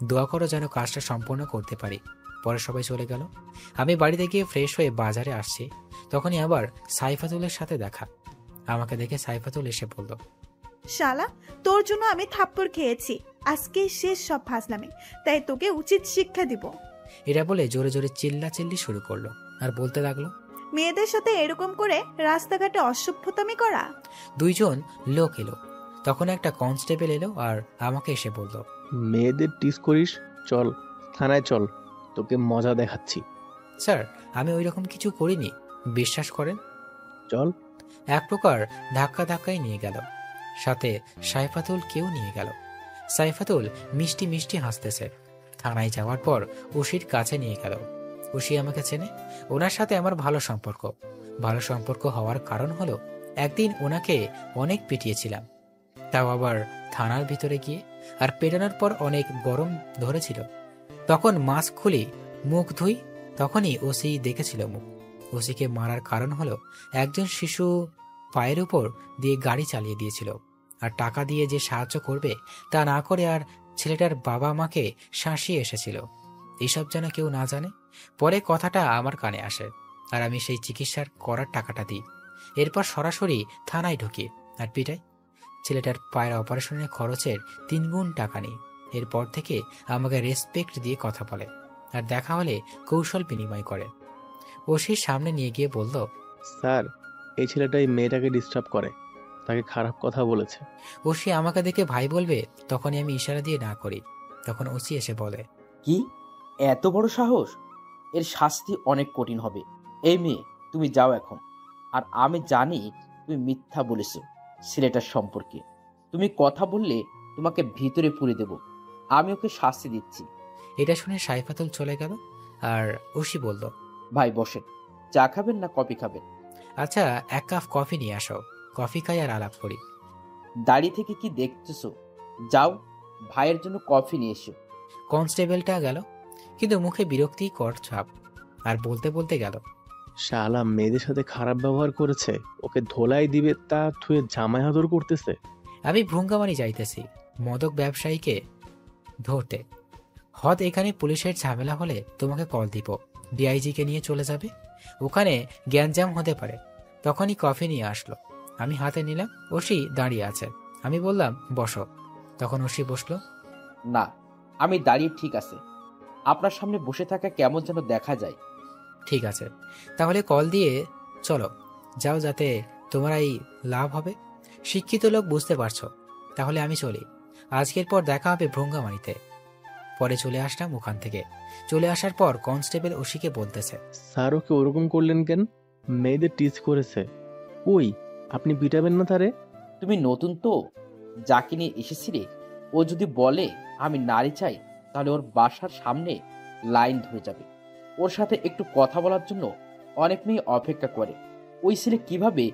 দোয়া করো যেন কাজটা সম্পূর্ণ করতে পারি। পরে সবাই চলে গেল। আমি বাড়িতে গিয়ে ফ্রেশ হয়ে বাজারে আসছি, তখনই আবার সাইফাতুলের সাথে দেখা। আমাকে দেখে সাইফাতুল এসে বলল, শালা, তোর জন্য আমি থাপ্পড় খেয়েছি, আজকে শেষ সব ফাজলামি, তাই তোকে উচিত শিক্ষা দিব। এটা বলে জোরে জোরে চিল্লাচিল্লি শুরু করলো আর বলতে লাগলো, মেয়েদের সাথে এরকম করে রাস্তাঘাটে অসভ্যতামি করা। দুইজন লোক এলো। তখন একটা কনস্টেবল এলো আর আমাকে এসে বলল, মেয়েদের টিস করিস, চল থানায় চল, তোকে মজা দেখাচ্ছি। স্যার আমি ওই রকম কিছু করিনি, বিশ্বাস করেন। চল। এক প্রকার ধাক্কা ধাক্কাই নিয়ে গেল, সাথে সাইফাতুল কেউ নিয়ে গেল। সাইফাতুল মিষ্টি মিষ্টি হাসতেছে। থানায় যাওয়ার পর ওসির কাছে নিয়ে গেল। ওসি আমাকে চেনে, ওনার সাথে আমার ভালো সম্পর্ক। ভালো সম্পর্ক হওয়ার কারণ হলো একদিন ওনাকে অনেক পিটিয়েছিলাম, তাও আবার থানার ভিতরে গিয়ে। আর পেটানোর পর অনেক গরম ধরেছিল, তখন মাস্ক খুলি মুখ ধুই, তখনই ওসি দেখেছিল মুখ। ওসিকে মারার কারণ হলো একজন শিশু পায়ের উপর দিয়ে গাড়ি চালিয়ে দিয়েছিল, আর টাকা দিয়ে যে সাহায্য করবে তা না করে আর ছেলেটার বাবা মাকে শাসিয়ে এসেছিল। এইসব যেন কেউ না জানে। পরে কথাটা আমার কানে আসে আর আমি সেই চিকিৎসার করার টাকাটা দিই। এরপর সরাসরি থানায় ঢুকি আর পিটাই। ছেলেটার পায়ের অপারেশনের খরচের 3 গুণ টাকা নিই। এরপর থেকে আমাকে রেসপেক্ট দিয়ে কথা বলে আর দেখা হলে কৌশল বিনিময় করে। ওসির সামনে নিয়ে গিয়ে বলল, স্যার, এই ছেলেটা এই মেয়েটাকে ডিস্টার্ব করে, তাকে খারাপ কথা বলেছে। ওসি আমাকে দেখে ভাই বলবে, তখনই আমি ইশারা দিয়ে না করি। তখন ওসি এসে বলে, কি এত বড় সাহস? এর শাস্তি অনেক কঠিন হবে। এই মেয়ে, তুমি যাও এখন। আর আমি জানি তুমি মিথ্যা বলেছো ছেলেটার সম্পর্কে। তুমি কথা বললে তোমাকে ভিতরে পুরে দেব। আমি ওকে শাস্তি দিচ্ছি। এটা শুনে সাইফাতুল চলে গেল আর ওসি বলল, ভাই বসেন, চা খাবেন না কফি খাবেন? আচ্ছা 1 কাপ কফি নিয়ে আসো, কফি খাই আর আলাপ করি। দাঁড়িয়ে থেকে কি দেখতেছো? যাও, ভাইয়ের জন্য কফি নিয়ে এসো। কনস্টেবলটা গেল, কিন্তু মুখে বিরক্তিকর ছাপ, আর বলতে বলতে গেল, শালা মেয়েদের সাথে খারাপ ব্যবহার করেছে, ওকে ধোলাই দিবে তা থুয়ে জামাই আদর করতেছে। আমি ভ্রুঙ্গামানি যাইতেছি মদক ব্যবসায়ীকে ধরতে। হদ এখানে পুলিশের ঝামেলা হলে তোমাকে কল দিব, ডিআইজিকে নিয়ে চলে যাবে, ওখানে গ্যাঞ্জাম হতে পারে। তখনই কফি নিয়ে আসলো, আমি হাতে নিলাম। ওসি দাঁড়িয়ে আছে, আমি বললাম বসো। তখন ওসি বসলো। না, আমি দাঁড়িয়ে ঠিক আছে। আপনার সামনে বসে থাকা কেমন যেন দেখা যায়। ঠিক আছে, তাহলে কল দিয়ে চলো যাও, যাতে তোমারই লাভ হবে। শিক্ষিত লোক, বুঝতে পারছো। তাহলে আমি চলি, আজকের পর দেখা হবে ভ্রঙ্গামানিতে। পরে চলে আসলাম ওখান থেকে। চলে আসার পর কনস্টেবল ওসিকে বলতেছে, স্যার ওকে ওরকম করলেন কেন? মেয়েদের টিচ করেছে। ওই, আপনি পিটাবেন না তারে? তুমি নতুন তো, যাকে নিয়ে এসেছিলে, ও যদি বলে আমি নারী চাই, তাহলে ওর বাসার সামনে লাইন ধরে যাবে। ওর সাথে একটু কথা বলার জন্য অনেক মেয়ে অপেক্ষা করে। ওই ছেলে কিভাবে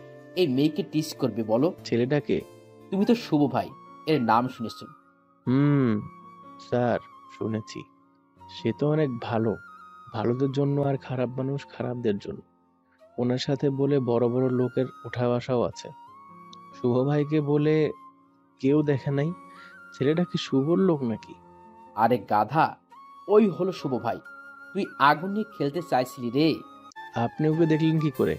এই মেয়েকে টিচ করবে বলো? ছেলেটাকে? তুমি তো শুভ ভাই এর নাম শুনেছো। স্যার শুনেছি। সে তো অনেক ভালো, ভালোদের জন্য, আর খারাপ মানুষ খারাপদের জন্য। ওনার সাথে বলে বড় বড় লোকের উঠা বসাও আছে। শুভ ভাইকে বলে কেউ দেখে নাই। ছেলেটা কি শুভর লোক নাকি? আরে গাধা, ওই হলো শুভ ভাই। তুই আগুন নিয়ে খেলতে চাইছিলি রে। আপনি ওকে দেখলেন কি করে?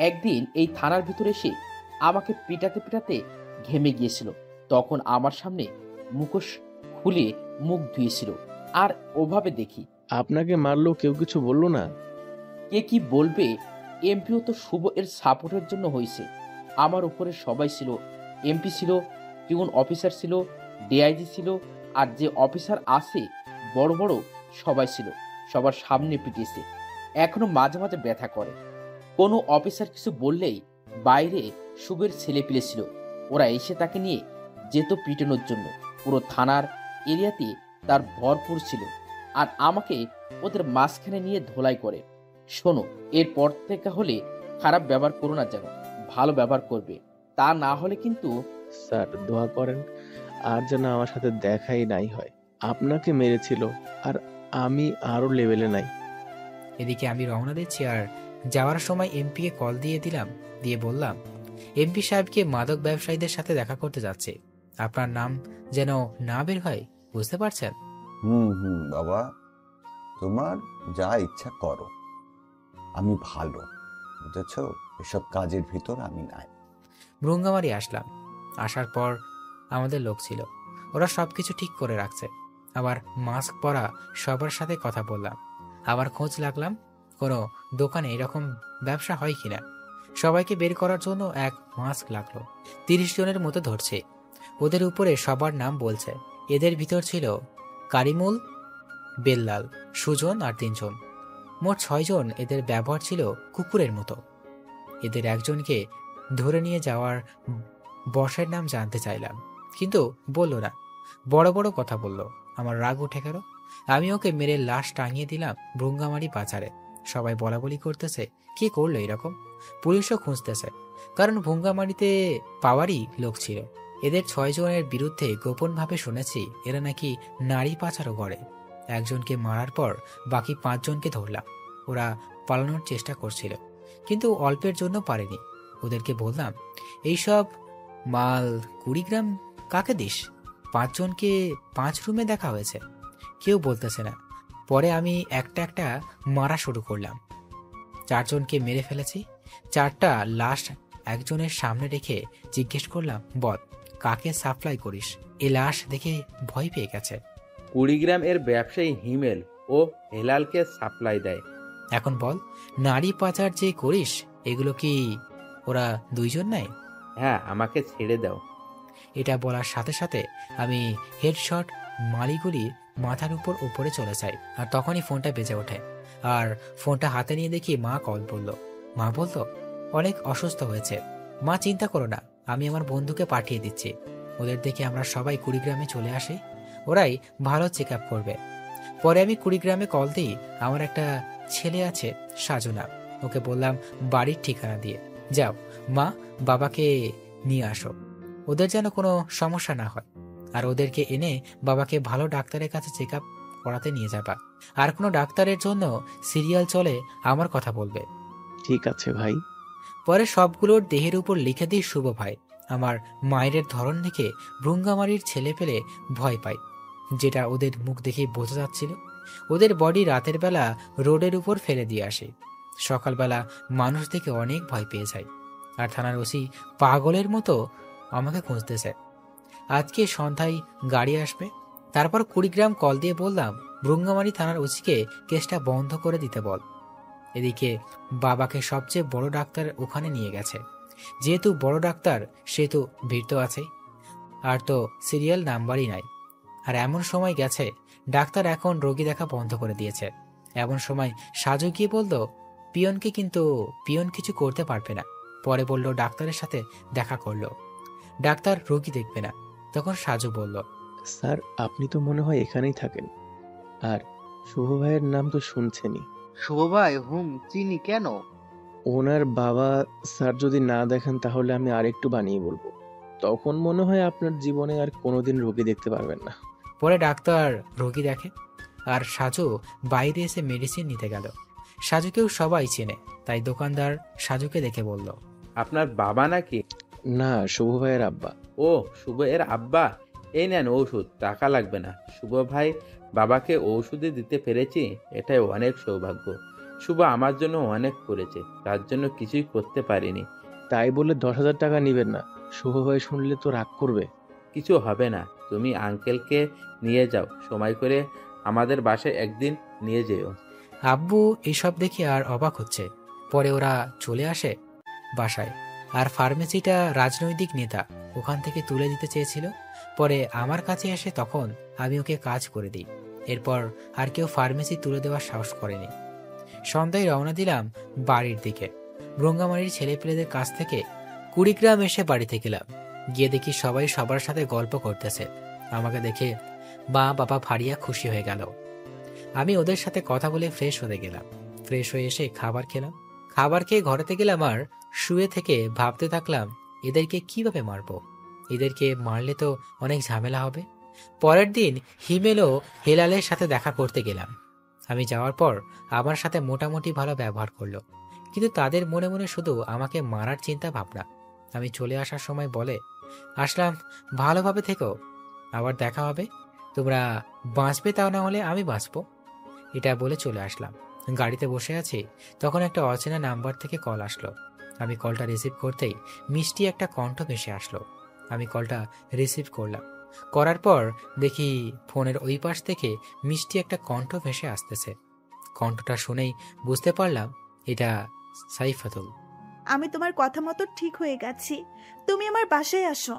একদিন এই থানার ভিতরে এসে আমাকে পিটাতে পিটাতে ঘেমে গিয়েছিল। তখন আমার সামনে মুখোশ খুলে মুখ ধুয়েছিল, আর ওভাবে দেখি। আপনাকে মারলো, কেউ কিছু বললো না? কে কি বলবে? এমপিও তো শুভ এর সাপোর্টের জন্য হয়েছে। আমার উপরে সবাই ছিল, এমপি ছিল, পিউন অফিসার ছিল, ডিআইজি ছিল, আর যে অফিসার আছে বড় বড় সবাই ছিল। সবার সামনে পিটিয়েছে, এখনো মাঝে মাঝে ব্যথা করে। কোনো অফিসার কিছু বললেই বাইরে শুভের ছেলেপিলে ছিল, ওরা এসে তাকে নিয়ে যেত পিটানোর জন্য। পুরো থানার এরিয়াতে তার ভরপুর ছিল, আর আমাকে ওদের মাঝখানে নিয়ে ধোলাই করে। শোনো, এরপর থেকে হলে খারাপ ব্যবহার করো না, যেন ভালো ব্যবহার করবে, তা না হলে কিন্তু। স্যার দোয়া করেন আর যেন আমার সাথে দেখাই নাই হয়। আপনাকে মেরেছিল আর আমি আরো লেভেলে নাই। এদিকে আমি রওনা দিচ্ছি, আর যাওয়ার সময় এমপি কে কল দিয়ে দিলাম, দিয়ে বললাম এমপি সাহেবকে মাদক ব্যবসায়ীদের সাথে দেখা করতে যাচ্ছে, আপনার নাম যেন না বের হয়, বুঝতে পারছেন? বাবা, তোমার যা ইচ্ছা করো, আমি ভালো, বুঝেছ? এসব কাজের ভিতর আমি নাই। ভ্রুঙ্গামারি আসলাম। আসার পর আমাদের লোক ছিল, ওরা সবকিছু ঠিক করে রাখছে। আবার মাস্ক পরা সবার সাথে কথা বললাম, আবার খোঁজ লাগলাম কোনো দোকানে এরকম ব্যবসা হয় কিনা। সবাইকে বের করার জন্য এক মাস্ক লাগলো। 30 জনের মতো ধরছে, ওদের উপরে সবার নাম বলছে। এদের ভিতর ছিল কারিমুল, বেল্লাল, সুজন আর 3 জন, মোট 6 জন। এদের ব্যবহার ছিল কুকুরের মতো। এদের একজনকে ধরে নিয়ে যাওয়ার বসের নাম জানতে চাইলাম, কিন্তু বলল না, বড় বড় কথা বলল। আমার রাগ উঠে গেল, আমি ওকে মেরে লাশ টাঙিয়ে দিলাম ভ্রুঙ্গামারি বাজারে। সবাই বলাবলি করতেছে, কি করলো এরকম? পুলিশও খুঁজতেছে, কারণ ভ্রুঙ্গামারিতে পাওয়ারই লোক ছিল। এদের 6 জনের বিরুদ্ধে গোপনভাবে শুনেছি এরা নাকি নারী পাচারও করে। একজনকে মারার পর বাকি 5 জনকে ধরলাম। ওরা পালানোর চেষ্টা করছিল, কিন্তু অল্পের জন্য পারেনি। ওদেরকে বললাম, এইসব মাল 20 গ্রাম কাকে দিস? 5 জনকে 5 রুমে দেখা হয়েছে, কেউ বলতেছে না। পরে আমি একটা একটা মারা শুরু করলাম। 4 জনকে মেরে ফেলেছি। 4টা লাশ একজনের সামনে রেখে জিজ্ঞেস করলাম, বল কাকে সাপ্লাই করিস? এ লাশ দেখে ভয় পেয়ে গেছে। 20 গ্রাম এর ব্যবসায়ী হিমেল ও হেলালকে সাপ্লাই দেয়। এখন বল, নারী পাচার যে করিস এগুলো কি ওরা 2 জন নাই? হ্যাঁ, আমাকে ছেড়ে দাও। এটা বলার সাথে সাথে আমি হেডশট মালিগুলি মাথার উপরে চলে যাই। আর তখনই ফোনটা বেজে ওঠে, আর ফোনটা হাতে নিয়ে দেখি মা কল করলো। মা বলতো অনেক অসুস্থ হয়েছে। মা, চিন্তা করো না, আমি আমার বন্ধুকে পাঠিয়ে দিচ্ছি। ওদের দেখে আমরা সবাই 20 গ্রামে চলে আসি, ওরাই ভালো চেক আপ করবে। পরে আমি 20 গ্রামে কল দিই। আমার একটা ছেলে আছে সাজনা, ওকে বললাম বাড়ির ঠিকানা দিয়ে, যাও মা বাবাকে নিয়ে আসো, ওদের যেন কোনো সমস্যা না হয়, আর ওদেরকে এনে বাবাকে ভালো ডাক্তারের কাছে চেক আপ করাতে নিয়ে যাবা। আর কোনো ডাক্তারের জন্য সিরিয়াল চলে আমার কথা বলবে। ঠিক আছে ভাই। পরে সবগুলোর দেহের উপর লিখে দিই শুভ ভাই। আমার মায়ের ধরন দেখে ভ্রুঙ্গামারির ছেলে পেলে ভয় পায়, যেটা ওদের মুখ দেখেই বোঝা যাচ্ছিল। ওদের বডি রাতের বেলা রোডের উপর ফেলে দিয়ে আসে, সকালবেলা মানুষ দেখে অনেক ভয় পেয়ে যায়। আর থানার ওসি পাগলের মতো আমাকে খুঁজতেছে। আজকে সন্ধ্যায় গাড়ি আসবে। তারপর 20 গ্রাম কল দিয়ে বললাম ভ্রুঙ্গামারি থানার ওসিকে কেসটা বন্ধ করে দিতে বল। এদিকে বাবাকে সবচেয়ে বড় ডাক্তার ওখানে নিয়ে গেছে। যেহেতু বড় ডাক্তার সেহেতু ভিড় তো আছেই, আর তো সিরিয়াল নাম্বারই নাই। আর এমন সময় গেছে ডাক্তার এখন রোগী দেখা বন্ধ করে দিয়েছে। এমন সময় সাজু গিয়ে বলল পিয়নকে, কিন্তু পিয়ন কিছু করতে পারবে না। পরে বলল ডাক্তারের সাথে দেখা করলো, ডাক্তার রোগী দেখবে না। তখন সাজু বলল, স্যার আপনি তো মনে হয় এখানেই থাকেন, আর শুভ ভাইয়ের নাম তো শুনছেনই। শুভ ভাই? চিনি। কেন? ওনার বাবা স্যার যদি না দেখেন তাহলে আমি আরেকটু বানিয়ে বলবো, তখন মনে হয় আপনার জীবনে আর কোনোদিন রোগী দেখতে পারবেন না। পরে ডাক্তার রোগী দেখে, আর সাজু বাইরে এসে মেডিসিন নিতে গেল। সাজুকেও সবাই চেনে, তাই দোকানদার সাজুকে দেখে বলল, আপনার বাবা নাকি? না, শুভ ভাইয়ের আব্বা। ও, শুভ এর আব্বা। এই নেন ঔষধ, টাকা লাগবে না। শুভ ভাই বাবাকে ঔষধে দিতে পেরেছি, এটাই অনেক সৌভাগ্য। শুভ আমার জন্য অনেক করেছে, তার জন্য কিছুই করতে পারিনি। তাই বলে 10,000 টাকা নিবেন না, শুভ ভাই শুনলে তো রাগ করবে। কিছু হবে না, তুমি আঙ্কেলকে নিয়ে যাও, সময় করে আমাদের বাসায় একদিন নিয়ে যেও। আব্বু এসব দেখে আর অবাক হচ্ছে। পরে ওরা চলে আসে বাসায়। আর ফার্মেসিটা রাজনৈতিক নেতা ওখান থেকে তুলে দিতে চেয়েছিল। পরে আমার কাছে এসে তখন আমি ওকে কাজ করে দিই। এরপর আর কেউ ফার্মেসি তুলে দেওয়ার সাহস করেনি। সন্ধ্যায় রওনা দিলাম বাড়ির দিকে। ব্রঙ্গামারির ছেলেপেলেদের কাছ থেকে কুড়িগ্রাম এসে বাড়িতে গেলাম। গিয়ে দেখি সবাই সবার সাথে গল্প করতেছে। আমাকে দেখে মা বাবা ভারিয়া খুশি হয়ে গেল। আমি ওদের সাথে কথা বলে ফ্রেশ হতে গেলাম। ফ্রেশ হয়ে এসে খাবার খেলাম। খাবার খেয়ে ঘরেতে গেলাম আর শুয়ে থেকে ভাবতে থাকলাম এদেরকে কিভাবে মারবো। এদেরকে মারলে তো অনেক ঝামেলা হবে। পরের দিন হিমেল ও হেলালের সাথে দেখা করতে গেলাম। আমি যাওয়ার পর আমার সাথে মোটামুটি ভালো ব্যবহার করলো, কিন্তু তাদের মনে মনে শুধু আমাকে মারার চিন্তা ভাবনা। আমি চলে আসার সময় বলে আসলাম, ভালোভাবে থেকো, আবার দেখা হবে, তোমরা বাঁচবে, তাও না হলে আমি বাঁচবো। এটা বলে চলে আসলাম। গাড়িতে বসে আছি, তখন একটা অচেনা নাম্বার থেকে কল আসলো। আমি কলটা রিসিভ করতেই মিষ্টি একটা কণ্ঠ ভেসে আসলো। আমি কলটা রিসিভ করলাম। করার পর দেখি ফোনের ওই পাশ থেকে মিষ্টি একটা কণ্ঠ ভেসে আসতেছে। কণ্ঠটা শুনেই বুঝতে পারলাম এটা সাইফাতুল। আমি তোমার কথা মতো ঠিক হয়ে গেছি, তুমি আমার বাসায় আসো।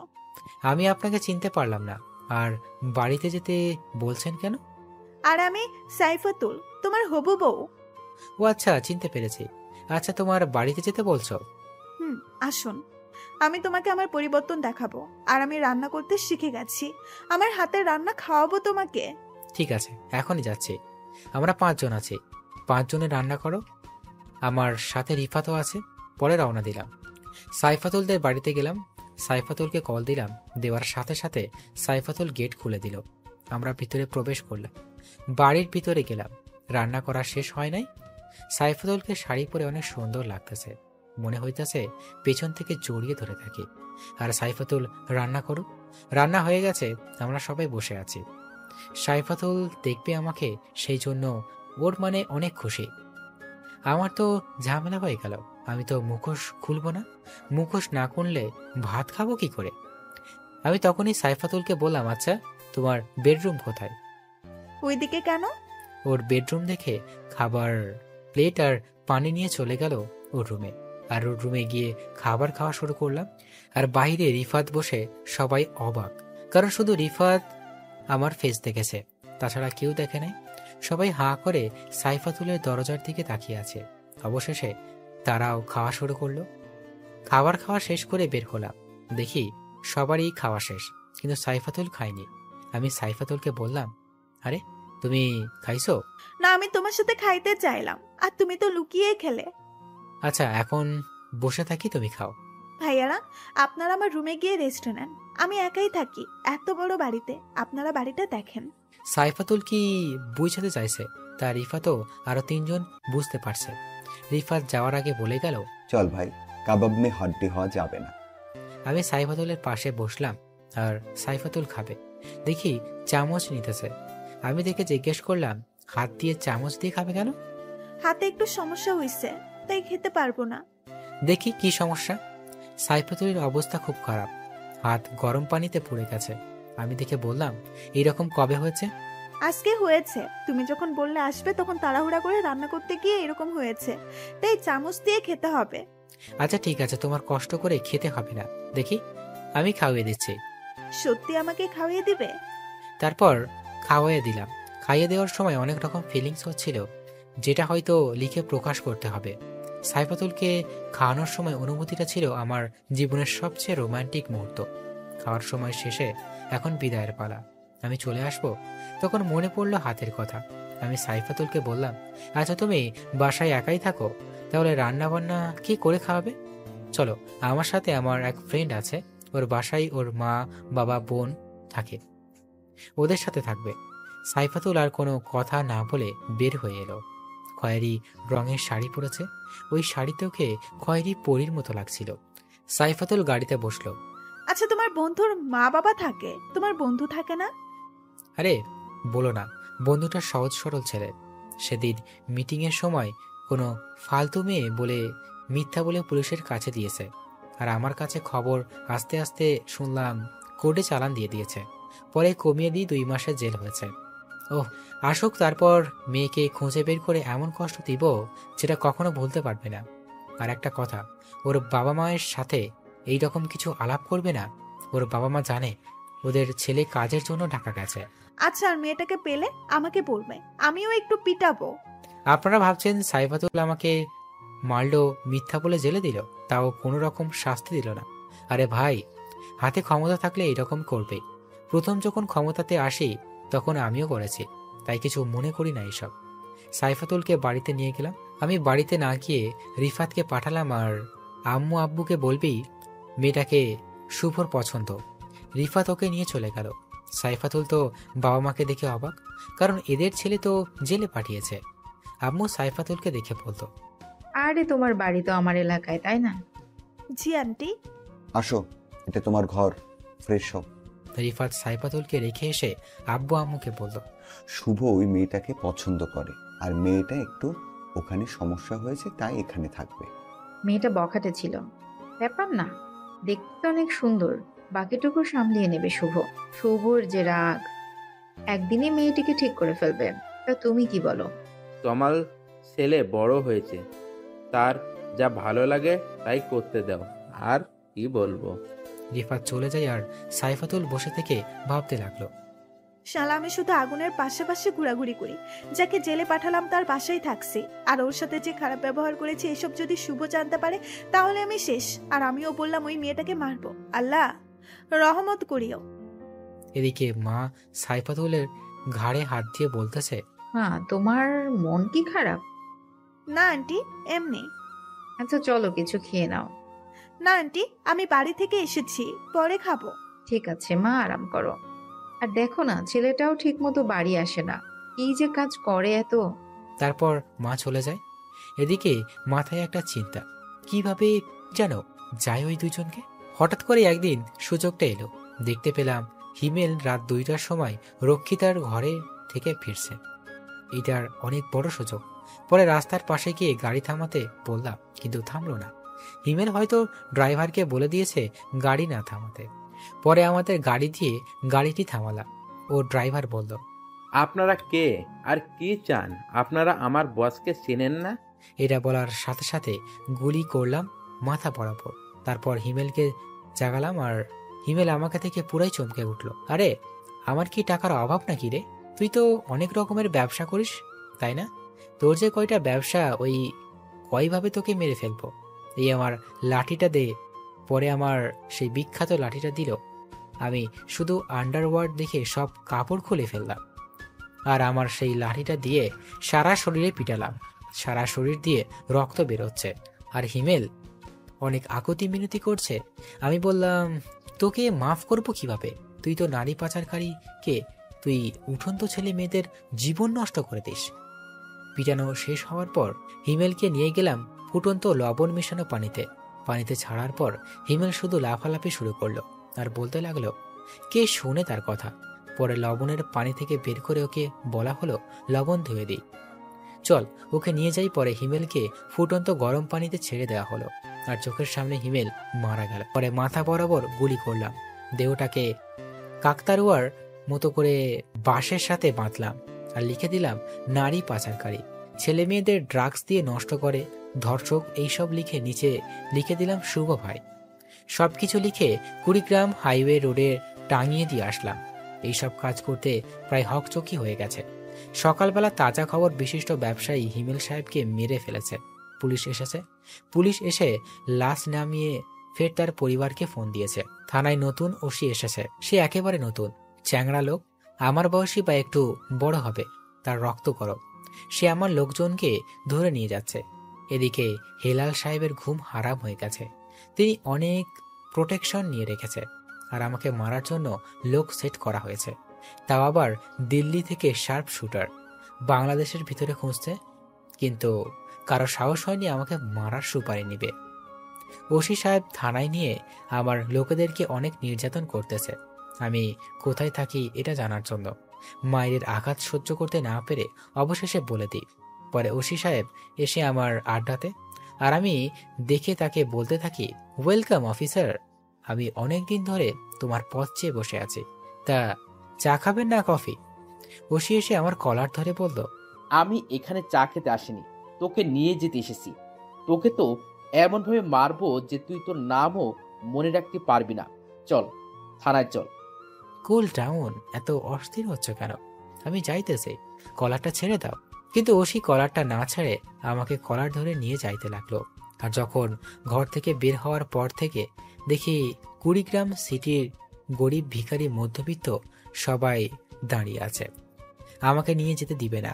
আমি আপনাকে চিনতে পারলাম না, আর বাড়িতে যেতে বলছেন কেন? আর আমি সাইফাতুল, তোমার হবু বউ। ও আচ্ছা, চিনতে পেরেছি। আচ্ছা, তোমার বাড়িতে যেতে বলছো? আসুন, আমি তোমাকে আমার পরিবর্তন দেখাবো। আর আমি রান্না করতে শিখে গেছি, আমার হাতের রান্না খাওয়াবো তোমাকে। ঠিক আছে, এখনই যাচ্ছি। আমরা 5 জন আছি, 5 জনের রান্না করো। আমার সাথে রিফাতও আছে। পরে রওনা দিলাম। সাইফাতুলদের বাড়িতে গেলাম। সাইফাতুলকে কল দিলাম। দেওয়ার সাথে সাথে সাইফাতুল গেট খুলে দিল। আমরা ভিতরে প্রবেশ করলাম। বাড়ির ভিতরে গেলাম। রান্না করা শেষ হয় নাই। সাইফাতুলকে শাড়ি পরে অনেক সুন্দর লাগতেছে। মনে হইতেছে পেছন থেকে জড়িয়ে ধরে থাকি। আর সাইফাতুল রান্না করুক। রান্না হয়ে গেছে, আমরা সবাই বসে আছি। সাইফাতুল দেখবে আমাকে, সেই জন্য ওর মানে অনেক খুশি। আমার তো ঝামেলা হয়ে গেল। আমি তো মুখোশ খুলব না। মুখোশ না খুললে ভাত খাবো কি করে? আমি তখনই সাইফাতুলকে বললাম, আচ্ছা তোমার বেডরুম কোথায়? ওইদিকে কেন? ওর বেডরুম দেখে খাবার প্লেট আর পানি নিয়ে চলে গেল ওর রুমে। আর ওর রুমে গিয়ে খাবার খাওয়া শুরু করলাম। আর বাইরে রিফাত বসে, সবাই অবাক, কারণ শুধু রিফাত আমার ফেস দেখেছে, তাছাড়া কেউ দেখে নাই। সবাই হাঁ করে সাইফাতুলের দরজার দিকে তাকিয়ে আছে। অবশেষে তারাও খাওয়া শুরু করলো। খাবার খাওয়া শেষ করে বের হলাম। দেখি সবারই খাওয়া শেষ, কিন্তু সাইফাতুল খায়নি। আমি সাইফাতুলকে বললাম, আরে তুমি খাইছো? না, আমি তোমার সাথে খাইতে চাইলাম, আর তুমি তো লুকিয়ে খেলে। আচ্ছা, এখন বসে থাকি, তুমি খাও। ভাইয়ারা, আপনারা আমার রুমে গিয়ে রেস্ট নেন, আমি একাই থাকি এত বড় বাড়িতে, আপনারা বাড়িটা দেখেন। সাইফাতুল কি বুঝাতে চাইছে তা রিফাতও আরো 3 জন বুঝতে পারছে। রিফাত যাওয়ার আগে বলে গেল, চল ভাই, কাবাব মে হাড্ডি হওয়া যাবে না। আমি সাইফাতুলের পাশে বসলাম আর সাইফাতুল খাবে। দেখি চামচ নিতেছে। আমি দেখে জিজ্ঞেস করলাম, হাত দিয়ে চামচ দিয়ে খাবে কেন? হাতে একটু সমস্যা হয়েছে, তাই খেতে পারবো না। দেখি কি সমস্যা? সাইফাতুলের অবস্থা খুব খারাপ, হাত গরম পানিতে পুড়ে গেছে। আমি দেখে বললাম, এইরকম কবে হয়েছে? আজকে হয়েছে, তুমি যখন বললে আসবে তখন তাড়াহুড়া করে রান্না করতে গিয়ে এরকম হয়েছে, তাই চামচ দিয়ে খেতে হবে। আচ্ছা ঠিক আছে, তোমার কষ্ট করে খেতে হবে না, দেখি আমি খাওয়িয়ে দিচ্ছি। সত্যি আমাকে খাওয়িয়ে দিবে? তারপর খাওয়াইয়ে দিলাম। খাইয়ে দেওয়ার সময় অনেক রকম ফিলিংস হচ্ছিল, যেটা হয়তো লিখে প্রকাশ করতে হবে। সাইফাতুলকে খাওয়ানোর সময় অনুভূতিটা ছিল আমার জীবনের সবচেয়ে রোমান্টিক মুহূর্ত। খাওয়ার সময় শেষে এখন বিদায়ের পালা। আমি চলে আসব, তখন মনে পড়লো হাতের কথা। আমি সাইফাতুলকে বললাম, আচ্ছা তুমি বাসায় একাই থাকো, তাহলে রান্না বান্না কি করে খাওয়াবে? চলো আমার সাথে, আমার এক ফ্রেন্ড আছে, ওর বাসায় ওর মা বাবা বোন থাকে, ওদের সাথে থাকবে। সাইফাতুল আর কোনো কথা না বলে বের হয়ে এলো। খয়েরি রঙের শাড়ি পরেছে, ওই শাড়িতে ওকে খয়েরি পরীর মতো লাগছিল। সাইফাতুল গাড়িতে বসলো। আচ্ছা, তোমার বন্ধুর মা বাবা থাকে, তোমার বন্ধু থাকে না? আরে বলো না, বন্ধুটা সহজ সরল ছেলে। সেদিন মিটিংয়ের সময় কোনো ফালতু মেয়ে বলে মিথ্যা বলে পুলিশের কাছে দিয়েছে, আর আমার কাছে খবর আস্তে আস্তে শুনলাম কোর্টে চালান দিয়ে দিয়েছে। পরে কমিয়ে দিয়ে 2 মাসের জেল হয়েছে। ওহ, আসুক, তারপর মেয়েকে খুঁজে বের করে এমন কষ্ট দিব যেটা কখনো ভুলতে পারবে না। আর একটা কথা, ওর বাবা মায়ের সাথে এই রকম কিছু আলাপ করবে না। ওর বাবা মা জানে ওদের ছেলে কাজের জন্য ঢাকা গেছে। আচ্ছা, আর মেয়েটাকে পেলে আমাকে বলবে, আমিও একটু পিটাবো। আপনারা ভাবছেন সাইফাতুল আমাকে মারলো, মিথ্যা বলে জেলে দিল, তাও কোনো রকম শাস্তি দিল না। আরে ভাই, হাতে ক্ষমতা থাকলে এইরকম করবেই। প্রথম যখন ক্ষমতাতে আসি তখন আমিও করেছি, তাই কিছু মনে করি না এইসব। সাইফাতুলকে বাড়িতে নিয়ে গেলাম। আমি বাড়িতে না গিয়ে রিফাতকে পাঠালাম, আর আম্মু আব্বুকে বলবেই মেয়েটাকে শুভর পছন্দ। রিফাত ওকে নিয়ে চলে গেল। সাইফাতুল তো বাবা মাকে দেখে অবাক, কারণ এদের ছেলে তো জেলে পাঠিয়েছে। আম্মু সাইফাতুলকে দেখে বলতো, আরে তোমার বাড়ি তো আমার এলাকায়, তাই না? জি আন্টি। আসো, এটা তোমার ঘর, ফ্রেশ হও। রিফাত সাইফাতুলকে রেখে এসে আব্বু আম্মুকে বলল, শুভ ওই মেয়েটাকে পছন্দ করে, আর মেয়েটা একটু ওখানে সমস্যা হয়েছে, তাই এখানে থাকবে। মেয়েটা বখাটে ছিল, ব্যাপার না, দেখতে তো অনেক সুন্দর, বাকিটুকু সামলিয়ে নেবে শুভ। শুভর যে রাগ, একদিনে মেয়েটিকে ঠিক করে ফেলবে। তা তুমি কি বলো? তোমার ছেলে বড় হয়েছে, তার যা ভালো লাগে তাই করতে দাও, আর কি বলবো। রিফাত চলে যায় আর সাইফাতুল বসে থেকে ভাবতে লাগলো, শালা আমি শুধু আগুনের পাশাপাশি ঘোরাঘুরি করি, যাকে জেলে পাঠালাম তার বাসায় থাকছি, আর ওর সাথে যে খারাপ ব্যবহার করেছে এসব যদি শুভ জানতে পারে তাহলে আমি শেষ। আর আমিও বললাম ওই মেয়েটাকে মারবো, আল্লাহ রহমত করিও। এদিকে মা সাইফাতুলের ঘাড়ে হাত দিয়ে বলতেছে, হ্যাঁ, তোমার মন কি খারাপ? না আন্টি, এমনি। আচ্ছা চলো কিছু খেয়ে নাও। না আন্টি, আমি বাড়ি থেকে এসেছি, পরে খাবো। ঠিক আছে মা, আরাম করো। আর দেখো না, ছেলেটাও ঠিক মতো বাড়ি আসে না, কি যে কাজ করে এত। তারপর মা চলে যায়। এদিকে মাথায় একটা চিন্তা, কিভাবে যেন যায় ওই দুজনকে। হঠাৎ করে একদিন সুযোগটা এলো, দেখতে পেলাম হিমেল রাত 2টার সময় রক্ষিতার ঘরে থেকে ফিরছে। এটার অনেক বড় সুযোগ। পরে রাস্তার পাশে গিয়ে গাড়ি থামাতে বললাম, কিন্তু থামলো না। হিমেল হয়তো ড্রাইভারকে বলে দিয়েছে গাড়ি না থামাতে। পরে আমাদের গাড়ি দিয়ে গাড়িটি থামালাম। ও ড্রাইভার বলল, আপনারা কে আর কি চান? আপনারা আমার বসকে চেনেন না? এটা বলার সাথে সাথে গুলি করলাম মাথা বরাবর। তারপর হিমেলকে জাগালাম, আর হিমেল আমাকে থেকে পুরাই চমকে উঠল। আরে, আমার কি টাকার অভাব নাকি রে? তুই তো অনেক রকমের ব্যবসা করিস, তাই না? তোর যে কয়টা ব্যবসা, ওই কয়ভাবে তোকে মেরে ফেলবো। এই আমার লাঠিটা দে। পরে আমার সেই বিখ্যাত লাঠিটা দিল। আমি শুধু আন্ডারওয়ার্ড দেখে সব কাপড় খুলে ফেললাম, আর আমার সেই লাঠিটা দিয়ে সারা শরীরে পিটালাম। সারা শরীর দিয়ে রক্ত বেরোচ্ছে, আর হিমেল অনেক আকুতি মিনতি করছে। আমি বললাম, তোকে মাফ করবো কিভাবে? তুই তো নারী পাচারকারীকে, তুই উঠন্ত ছেলে মেয়েদের জীবন নষ্ট করে দিস। পিটানো শেষ হওয়ার পর হিমেলকে নিয়ে গেলাম ফুটন্ত লবণ মেশানো পানিতে ছাড়ার পর হিমেল শুধু লাফালাফি শুরু করলো, আর বলতে লাগলো, কে শুনে তার কথা। পরে লবণের পানি থেকে বের করে ওকে বলা হলো লবণ ধুয়ে দিই, চল ওকে নিয়ে যাই। পরে হিমেলকে ফুটন্ত গরম পানিতে ছেড়ে দেওয়া হলো, আর চোখের সামনে হিমেল মারা গেল। পরে মাথা বরাবর গুলি করলাম, দেহটাকে কাকতারুয়ার মতো করে বাঁশের সাথে বাঁধলাম, আর লিখে দিলাম নারী পাচারকারী, ছেলে মেয়েদের ড্রাগস দিয়ে নষ্ট করে, ধর্ষক, এইসব লিখে নিচে লিখে দিলাম শুভ ভাই। সবকিছু লিখে কুড়িগ্রাম হাইওয়ে রোডে টাঙিয়ে দিয়ে আসলাম। এইসব কাজ করতে প্রায় হকচকি হয়ে গেছে। সকালবেলা তাজা খবর, বিশিষ্ট ব্যবসায়ী হিমেল সাহেবকে মেরে ফেলেছে। পুলিশ এসেছে। পুলিশ এসে লাশ নামিয়ে ফের তার পরিবারকে ফোন দিয়েছে। থানায় নতুন ওসি এসেছে। সে একেবারে নতুন, চ্যাংড়া লোক, আমার বয়সী বা একটু বড় হবে। তার রক্ত গরম। সে আমার লোকজনকে ধরে নিয়ে যাচ্ছে। এদিকে হেলাল সাহেবের ঘুম হারাম হয়ে গেছে। তিনি অনেক প্রোটেকশন নিয়ে রেখেছে, আর আমাকে মারার জন্য লোক সেট করা হয়েছে, তাও আবার দিল্লি থেকে শার্প শুটার। বাংলাদেশের ভিতরে খুঁজছে, কিন্তু কারো সাহস হয়নি আমাকে মারার সুপারি নিবে। ওসি সাহেব থানায় নিয়ে আমার লোকেদেরকে অনেক নির্যাতন করতেছে, আমি কোথায় থাকি এটা জানার জন্য। মায়ের আঘাত সহ্য করতে না পেরে অবশেষে বলে দিই। পরে ওসি সাহেব এসে আমার আড্ডাতে, আর আমি দেখে তাকে বলতে থাকি, ওয়েলকাম অফিসার, আমি অনেক দিন ধরে তোমার পথ চেয়ে বসে আছি, তা চা খাবেন না কফি? ওসি এসে আমার কলার ধরে বলল, আমি এখানে চা খেতে আসিনি, তোকে নিয়ে যেতে এসেছি। তোকে তো এমনভাবে মারবো যে তুই তোর নামও মনে রাখতে পারবি না। চল, থানায় চল। কুল ডাউন, এত অস্থির হচ্ছ কেন? আমি যাইতেছি, কলারটা ছেড়ে দাও। কিন্তু ওসি কলারটা না ছেড়ে আমাকে কলার ধরে নিয়ে যাইতে লাগলো। আর যখন ঘর থেকে বের হওয়ার পর থেকে দেখি কুড়িগ্রাম সিটির গরিব ভিখারি মধ্যবিত্ত সবাই দাঁড়িয়ে আছে, আমাকে নিয়ে যেতে দিবে না।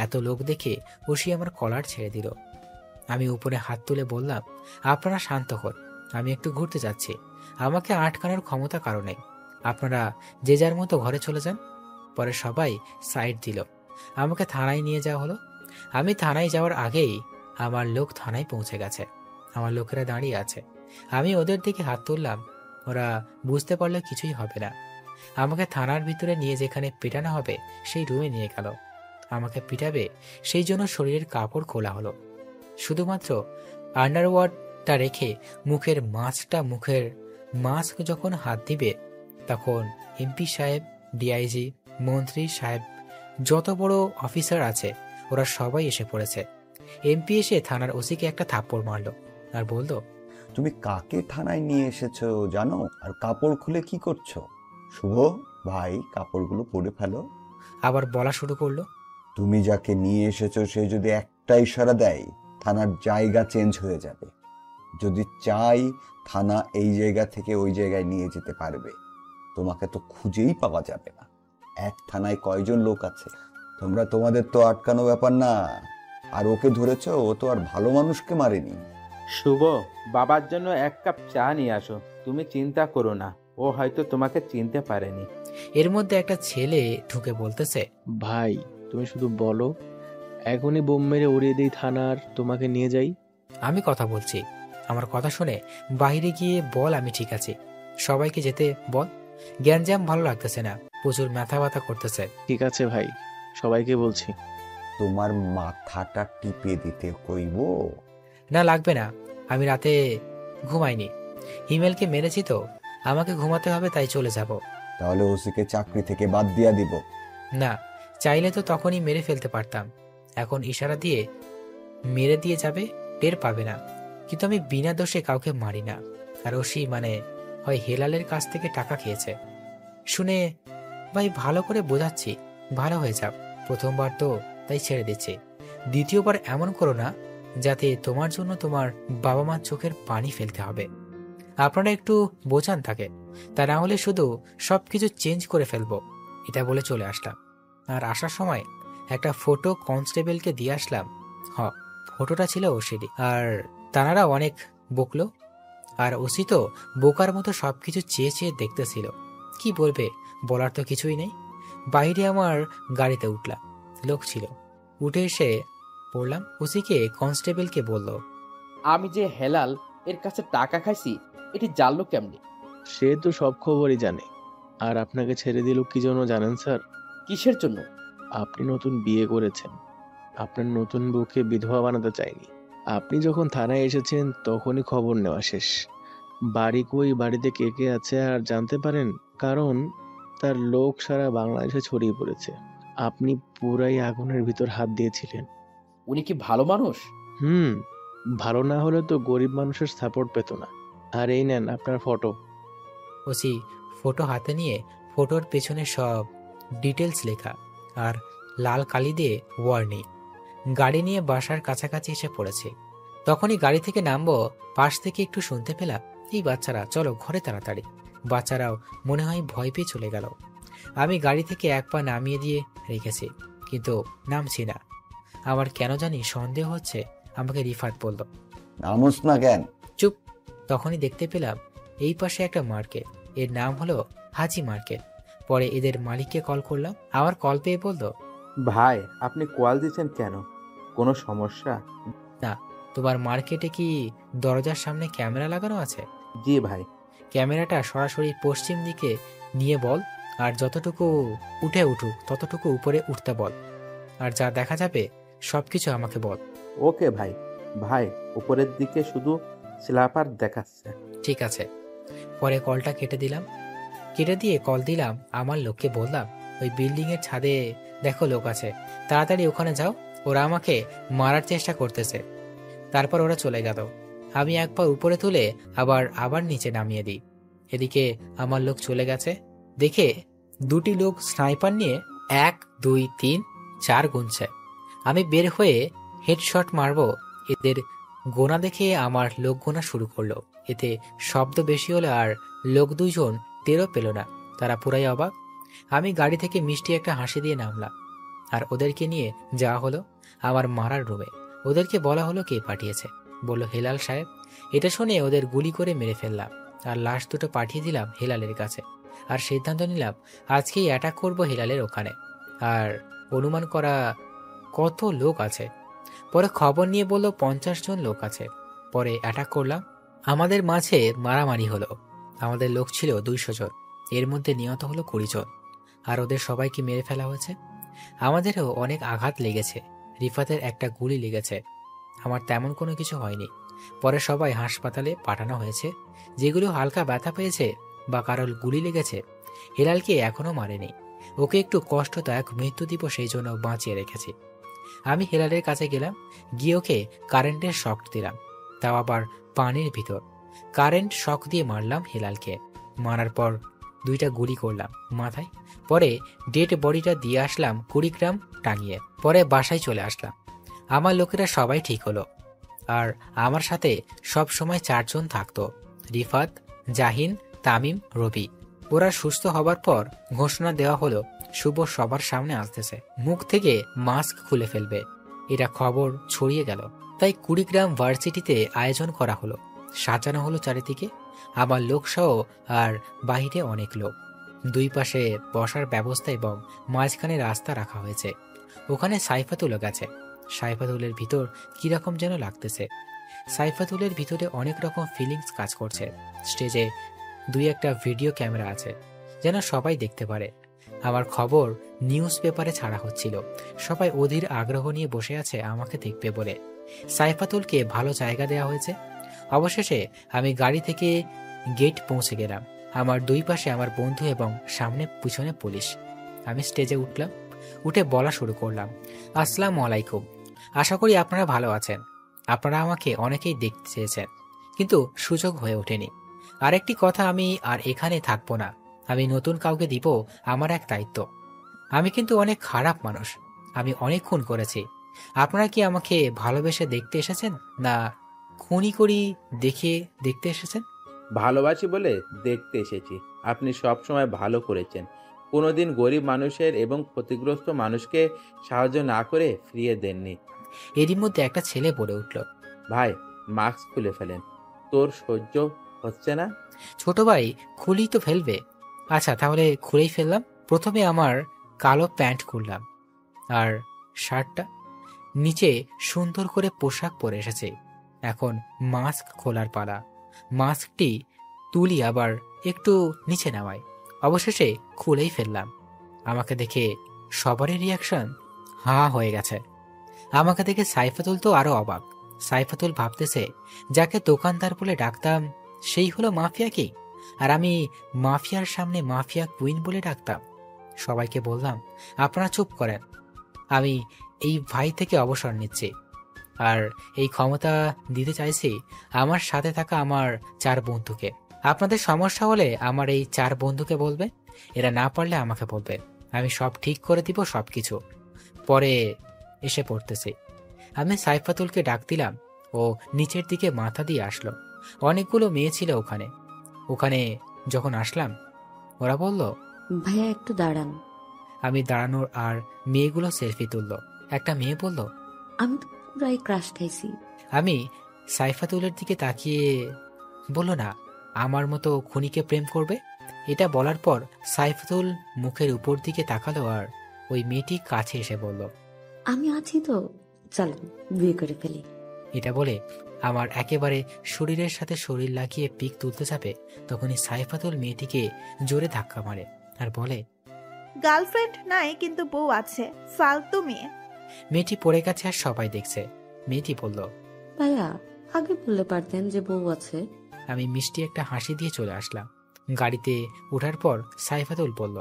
এত লোক দেখে ওসি আমার কলার ছেড়ে দিল। আমি উপরে হাত তুলে বললাম, আপনারা শান্ত হন, আমি একটু ঘুরতে যাচ্ছি, আমাকে আটকানোর ক্ষমতা কারো নেই, আপনারা যে যার মতো ঘরে চলে যান। পরে সবাই সাইড দিল, আমাকে থানায় নিয়ে যাওয়া হলো। আমি থানায় যাওয়ার আগেই আমার লোক থানায় পৌঁছে গেছে, আমার লোকেরা দাঁড়িয়ে আছে। আমি ওদের দিকে হাত তুললাম, ওরা বুঝতে পারলে কিছুই হবে না। আমাকে থানার ভিতরে নিয়ে যেখানে পিটানো হবে সেই রুমে নিয়ে গেল। আমাকে পিটাবে সেই জন্য শরীরের কাপড় খোলা হলো, শুধুমাত্র আন্ডারওয়ার্ডটা রেখে মুখের মাস্ক যখন হাত দিবে তখন এমপি সাহেব, ডিআইজি, মন্ত্রী সাহেব, যত বড় অফিসার আছে ওরা সবাই এসে পড়েছে। এমপি এসে থানার ওসিকে একটা থাপ্পড় মারলো আর বলল, তুমি কাকে থানায় নিয়ে এসেছো জানো? আর কাপড় খুলে কি করছো? শুভ ভাই, কাপড়গুলো পরে ফেলো। আবার বলা শুরু করলো, তুমি যাকে নিয়ে এসেছো সে যদি একটা ইশারা দেয় থানার জায়গা চেঞ্জ হয়ে যাবে। যদি চাই থানা এই জায়গা থেকে ওই জায়গায় নিয়ে যেতে পারবে, তোমাকে তো খুঁজেই পাওয়া যাবে না। এক থানায় কয়জন লোক আছে, তোমাদের তো আটকানো ব্যাপার না। আর ওকে ধরেছ, ও তো আর ভালো মানুষকে মারেনি। শুভ, বাবার জন্য 1 কাপ চা নিয়ে আসো। তুমি চিন্তা করো না, ও হয়তো তোমাকে চিনতে পারেনি। এর মধ্যে একটা ছেলে ঢুকে বলতেছে, ভাই তুমি শুধু বলো, এখনই বোম মেরে উড়িয়ে দিই থানার, তোমাকে নিয়ে যাই। আমি কথা বলছি, আমার কথা শুনে বাইরে গিয়ে বল আমি ঠিক আছি, সবাইকে যেতে বল। জ্ঞানজাম ভালো লাগতেছে না, প্রচুর মাথা ব্যথা করতেছে। ঠিক আছে ভাই, সবাইকে বলছি। তোমার মাথাটা টিপে দিতে কইব? না লাগবে না, আমি রাতে ঘুমাইনি, হিমেলকে মেরেছি তো, আমাকে ঘুমাতে হবে, তাই চলে যাব। তাহলে ওসিকে চাকরি থেকে বাদ দিয়া দিব? না, চাইলে তো তখনই মেরে ফেলতে পারতাম, এখন ইশারা দিয়ে মেরে দিয়ে যাবে, টের পাবে না। কিন্তু আমি বিনা দোষে কাউকে মারি না। আর ওসি মানে হয় হেলালের কাছ থেকে টাকা খেয়েছে। শুনে ভাই ভালো করে বোঝাচ্ছি, ভালো হয়ে যাও, প্রথমবার তো তাই ছেড়ে দিচ্ছি, দ্বিতীয়বার এমন করো না যাতে তোমার জন্য তোমার বাবা মার চোখের পানি ফেলতে হবে। আপনারা একটু বোঝান থাকে, তা না হলে শুধু সবকিছু চেঞ্জ করে ফেলবো। এটা বলে চলে আসলাম। আর আসার সময় একটা ফটো কনস্টেবলকে দিয়ে আসলাম। ফটোটা ছিল ওসিরই। আর তানারা অনেক বকলো, আর ওসি তো বোকার মতো সবকিছু চেয়ে চেয়ে দেখতেছিল। কি বলবে, বলার তো কিছুই নেই। বাইরে আমার গাড়িতে উঠলাম, লোক ছিল, উঠে এসে পড়লাম। ওসিকে কনস্টেবলকে বলল, আমি যে হেলাল এর কাছে টাকা খাইছি এটি জানলো কেমনে? সে তো সব খবরই জানে। আর আপনাকে ছেড়ে দিল কি জন্য জানেন স্যার? কিসের জন্য? আপনি নতুন বিয়ে করেছেন, আপনার নতুন বউকে বিধবা বানাতে চাইনি। আপনি যখন থানায় এসেছেন তখনই খবর নেওয়া শেষ। বাড়ি কই, বাড়িতে কে কে আছে আর জানতে পারেন, কারণ তার লোক সারা বাংলাদেশে ছড়িয়ে পড়েছে। আপনি পুরাই আগুনের ভিতর হাত দিয়েছিলেন। উনি কি ভালো মানুষ? ভালো না হলে তো গরিব মানুষের সাপোর্ট পেত না। আর এই নেন আপনার ফটো। ওসি ফটো হাতে নিয়ে ফটোর পেছনে সব ডিটেলস লেখা আর লাল কালি দিয়ে ওয়ার্নিং। গাড়ি নিয়ে বাসার কাছাকাছি এসে পড়েছে। তখনই গাড়ি থেকে নামবো, পাশ থেকে একটু শুনতে পেলাম, এই বাচ্চারা চলো ঘরে তাড়াতাড়ি। বাচ্চারাও মনে হয় ভয় পেয়ে চলে গেল। আমি গাড়ি থেকে 1 পা নামিয়ে দিয়ে রেখেছি, কিন্তু নামছি না। আমার কেন জানি সন্দেহ হচ্ছে। আমাকে রিফাত বলল, নামুস না কেন? চুপ। তখনই দেখতে পেলাম এই পাশে একটা মার্কেট, এর নাম হলো হাজি মার্কেট। পরে এদের মালিককে কল করলাম, আমার কল পেয়ে বলল, ভাই আপনি কল দিচ্ছেন কেন? কোনো সমস্যা? না, তোমার মার্কেটে কি দরজার সামনে ক্যামেরা লাগানো আছে? জি ভাই। ক্যামেরাটা সরাসরি পশ্চিম দিকে নিয়ে বল, আর যতটুকু উঠে উঠুক ততটুকু উপরে উঠতে বল, আর যা দেখা যাবে সবকিছু আমাকে বল। ওকে ভাই। ভাই উপরের দিকে শুধু স্ল্যাপার দেখাচ্ছে। ঠিক আছে। পরে কলটা কেটে দিলাম। কেটে দিয়ে কল দিলাম আমার লোককে, বললাম, ওই বিল্ডিং এর ছাদে দেখো লোক আছে, তাড়াতাড়ি ওখানে যাও, ওরা আমাকে মারার চেষ্টা করতেছে। তারপর ওরা চলে গেল। আমি একবার উপরে তুলে আবার আবার নিচে নামিয়ে দিই। এদিকে আমার লোক চলে গেছে দেখে দুটি লোক স্নাইপার নিয়ে 1 2 3 4 গুনছে। আমি বের হয়ে হেডশট মারবো, এদের গোনা দেখে আমার লোক গোনা শুরু করলো। এতে শব্দ বেশি হলো আর লোক দুইজন টেরও পেল না। তারা পুরাই অবাক। আমি গাড়ি থেকে মিষ্টি একটা হাসি দিয়ে নামলাম আর ওদেরকে নিয়ে যাওয়া হলো আমার মারার রুমে। ওদেরকে বলা হলো কে পাঠিয়েছে। বলল হেলাল সাহেব। এটা শুনে ওদের গুলি করে মেরে ফেললাম আর লাশ দুটো পাঠিয়ে দিলাম হেলালের কাছে। আর সিদ্ধান্ত নিলাম আজকেই অ্যাটাক করব হেলালের ওখানে। আর অনুমান করা কত লোক আছে। পরে খবর নিয়ে বলল 50 জন লোক আছে। পরে অ্যাটাক করলাম। আমাদের মাঝে মারামারি হলো। আমাদের লোক ছিল 200 জন, এর মধ্যে নিহত হলো 20 জন আর ওদের সবাইকে মেরে ফেলা হয়েছে। আমাদেরও অনেক আঘাত লেগেছে। রিফাতের একটা গুলি লেগেছে, আমার তেমন কোনো কিছু হয়নি। পরে সবাই হাসপাতালে পাঠানো হয়েছে। যেগুলো হালকা ব্যথা পেয়েছে বা কারোর গুলি লেগেছে হেলালকে এখনো মারেনি। ওকে একটু কষ্টদায়ক মৃত্যু দিব, সেই জন্য বাঁচিয়ে রেখেছি। আমি হেলালের কাছে গেলাম, গিয়ে ওকে কারেন্টের শক দিলাম, তাও আবার পানির ভিতর। কারেন্ট শক দিয়ে মারলাম হেলালকে। মারার পর 2টা গুলি করলাম মাথায়। পরে ডেড বডিটা দিয়ে আসলাম কুড়িগ্রাম টাঙিয়ে। পরে বাসায় চলে আসলাম। আমার লোকেরা সবাই ঠিক হলো আর আমার সাথে সব সময় 4 জন থাকতো, রিফাত, জাহিন, তামিম, রবি। ওরা সুস্থ হবার পর ঘোষণা দেওয়া হলো শুভ সবার সামনে আসতেছে, মুখ থেকে মাস্ক খুলে ফেলবে। এটা খবর ছড়িয়ে গেল। তাই কুড়িগ্রাম ভার্সিটিতে আয়োজন করা হলো, সাজানো হলো চারিদিকে আমার লোকসহ আর বাহিরে অনেক লোক। 2 পাশে বসার ব্যবস্থা এবং মাঝখানে রাস্তা রাখা হয়েছে। ওখানে সাইফাতুল গেছে। সাইফাতুলের ভিতর কিরকম যেন লাগতেছে। সাইফাতুলের ভিতরে অনেক রকম ফিলিংস কাজ করছে। স্টেজে 2-1টা ভিডিও ক্যামেরা আছে যেন সবাই দেখতে পারে। আমার খবর নিউজ পেপারে ছাড়া হচ্ছিল। সবাই অধীর আগ্রহ নিয়ে বসে আছে আমাকে দেখবে বলে। সাইফাতুলকে ভালো জায়গা দেওয়া হয়েছে। অবশেষে আমি গাড়ি থেকে গেট পৌঁছে গেলাম। আমার 2 পাশে আমার বন্ধু এবং সামনে পিছনে পুলিশ। আমি স্টেজে উঠলাম, উঠে বলা শুরু করলাম, আসসালামু আলাইকুম, আশা করি আপনারা ভালো আছেন। আপনারা আমাকে অনেকেই দেখতে চেয়েছেন কিন্তু সুযোগ হয়ে ওঠেনি। আরেকটি কথা, আমি আর এখানে থাকবো না। আমি নতুন কাউকে দিব আমার এক দায়িত্ব। আমি কিন্তু অনেক খারাপ মানুষ, আমি অনেক খুন করেছি। আপনারা কি আমাকে ভালোবেসে দেখতে এসেছেন না খুনি করি দেখতে এসেছেন? ভালোবাসি বলে দেখতে এসেছি। আপনি সব সময় ভালো করেছেন, কোনোদিন গরিব মানুষের এবং ক্ষতিগ্রস্ত মানুষকে সাহায্য না করে ফিরিয়ে দেননি। এরই মধ্যে একটা ছেলে বলে উঠল, ভাই মাস্ক খুলে ফেলেন, তোর সহ্য হচ্ছে না। ছোট ভাই খুলেই তো ফেলবে। আচ্ছা তাহলে খুলেই ফেললাম। প্রথমে আমার কালো প্যান্ট খুললাম আর শার্টটা, নিচে সুন্দর করে পোশাক পরে এসেছে। এখন মাস্ক খোলার পালা। মাস্কটি তুলি আবার একটু নিচে নামাই, অবশেষে খুলেই ফেললাম। আমাকে দেখে সবারই রিয়াকশন হা হয়ে গেছে। আমাকে দেখে সাইফাতুল তো আরো অবাক। সাইফাতুল ভাবতেছে যাকে দোকানদার বলে ডাকতাম সেই হলো মাফিয়া কি, আর আমি মাফিয়ার সামনে মাফিয়া কুইন বলে ডাকতাম। সবাইকে বললাম আপনারা চুপ করেন, আমি এই ভাই থেকে অবসর নিচ্ছি আর এই ক্ষমতা দিতে চাইছি আমার সাথে থাকা আমার 4 বন্ধুকে। আপনাদের সমস্যা হলে আমার এই 4 বন্ধুকে বলবে, এরা না পারলে আমাকে বলবে, আমি সব ঠিক করে দিব সবকিছু। পরে এসে পড়তেছি। আমি সাইফাতুলকে ডাক দিলাম, ও নিচের দিকে মাথা দিয়ে আসলো। অনেকগুলো মেয়ে ছিল ওখানে যখন আসলাম ওরা বলল, ভাইয়া একটু দাঁড়ান। আমি দাঁড়ানোর আর মেয়েগুলো সেলফি তুললো। একটা মেয়ে বলল, আমি তো পুরাই ক্রাশ খাইছি। আমি সাইফাতুলের দিকে তাকিয়ে বলল, না আমার মতো খুনিকে প্রেম করবে? এটা বলার পর সাইফাতুল মুখের উপর দিকে তাকালো আর ওই মেয়েটি কাছে এসে বলল, আমি আছি তো, চলেন বিয়ে করে ফেলি। এটা বলে আমার একেবারে শরীরের সাথে শরীর লাগিয়ে পিক তুলতে যাবে, তখনই সাইফাতুল মেয়েটিকে জোরে ধাক্কা মারে আর বলে, গার্লফ্রেন্ড নাই কিন্তু বউ আছে, ফালতু মেয়ে। মেয়েটি পড়ে গেছে আর সবাই দেখছে। মেয়েটি বলল, ভাইয়া আগে বললে পারতেন যে বউ আছে। আমি মিষ্টি একটা হাসি দিয়ে চলে আসলাম। গাড়িতে ওঠার পর সাইফাতুল বলল,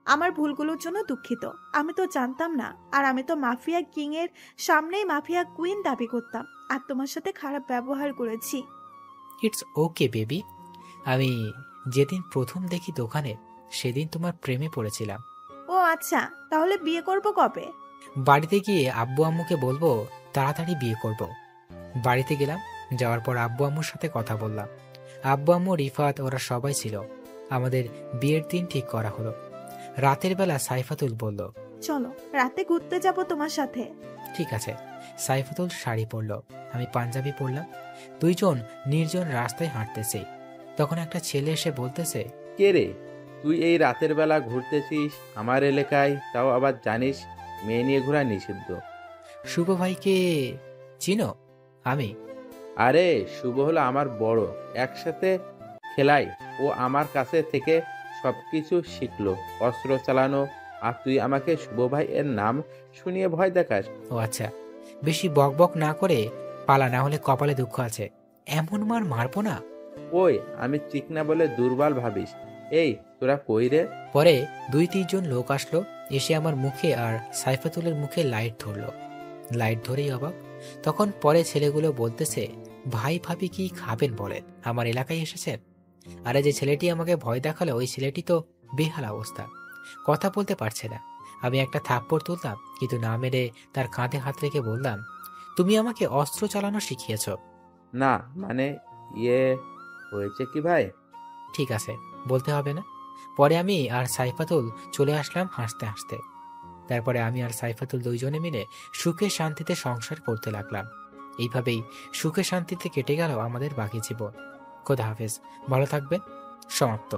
আমার ভুলগুলোর জন্য দুঃখিত। আমি তো জানতাম না, আর আমি তো মাফিয়া কিং এর সামনেই মাফিয়া কুইন দাবি করতাম, আর তোমার সাথে খারাপ ব্যবহার করেছি। It's okay baby. আমি যেদিন প্রথম দেখি দোকানে সেদিন তোমার প্রেমে পড়েছিলাম। ও আচ্ছা, তাহলে বিয়ে করব কবে? বাড়িতে গিয়ে আব্বু আম্মুকে বলবো তাড়াতাড়ি বিয়ে করব। বাড়িতে গেলাম, যাওয়ার পর আব্বু আম্মুর সাথে কথা বললাম। আব্বু আম্মু, রিফাত ওরা সবাই ছিল। আমাদের বিয়ের দিন ঠিক করা হলো। রাতের বেলা সাইফাতুল বলল, চলো রাতে ঘুরতে যাব তোমার সাথে। ঠিক আছে। সাইফাতুল শাড়ি পরল, আমি পাঞ্জাবি পরলাম। দুইজন নির্জন রাস্তায় হাঁটতেছি। তখন একটা ছেলে এসে বলতেছে, কে রে তুই এই রাতের বেলা ঘুরতেছিস আমার এলাকায়, তাও আবার জানিস মেয়ে নিয়ে ঘোরা নিষিদ্ধ। শুভ ভাইকে চিনো? আমি, আরে শুভ হলো আমার বড়, একসাথে খেলাই। ও আমার কাছে থেকে সবকিছু শিখলো, অস্ত্র চালানো। আর তুই আমাকে শুভ ভাই এর নাম শুনিয়ে ভয় দেখাস? ও আচ্ছা, বেশি বকবক না করে পালা, না হলে কপালে দুঃখ আছে। এমন মার মারবো না। ওই আমি চিকনা বলে দুর্বল ভাবিস? এই তোরা কই রে? পরে 2-3 জন লোক আসলো, এসে আমার মুখে আর সাইফাতুলের মুখে লাইট ধরলো। লাইট ধরেই অবাক। তখন পরে ছেলেগুলো বলতেছে, ভাই ভাবি কি খাবেন বলেন, আমার এলাকায় এসেছেন। আরে যে ছেলেটি আমাকে ভয় দেখালো ওই ছেলেটি তো বেহাল অবস্থা, কথা বলতে পারছে না। আমি একটা থাপ্পড় তুললাম, কিন্তু না মেরে তার কাঁধে হাত রেখে বললাম, তুমি আমাকে অস্ত্র চালানো শিখিয়েছ। না মানে ইয়ে হয়েছে কি ভাই? ঠিক আছে, বলতে হবে না। পরে আমি আর সাইফাতুল চলে আসলাম হাসতে হাসতে। তারপরে আমি আর সাইফাতুল দুইজনে মিলে সুখে শান্তিতে সংসার করতে লাগলাম। এইভাবেই সুখে শান্তিতে কেটে গেল আমাদের বাকি জীবন। খোদা হাফেজ, ভালো থাকবেন। সমাপ্ত।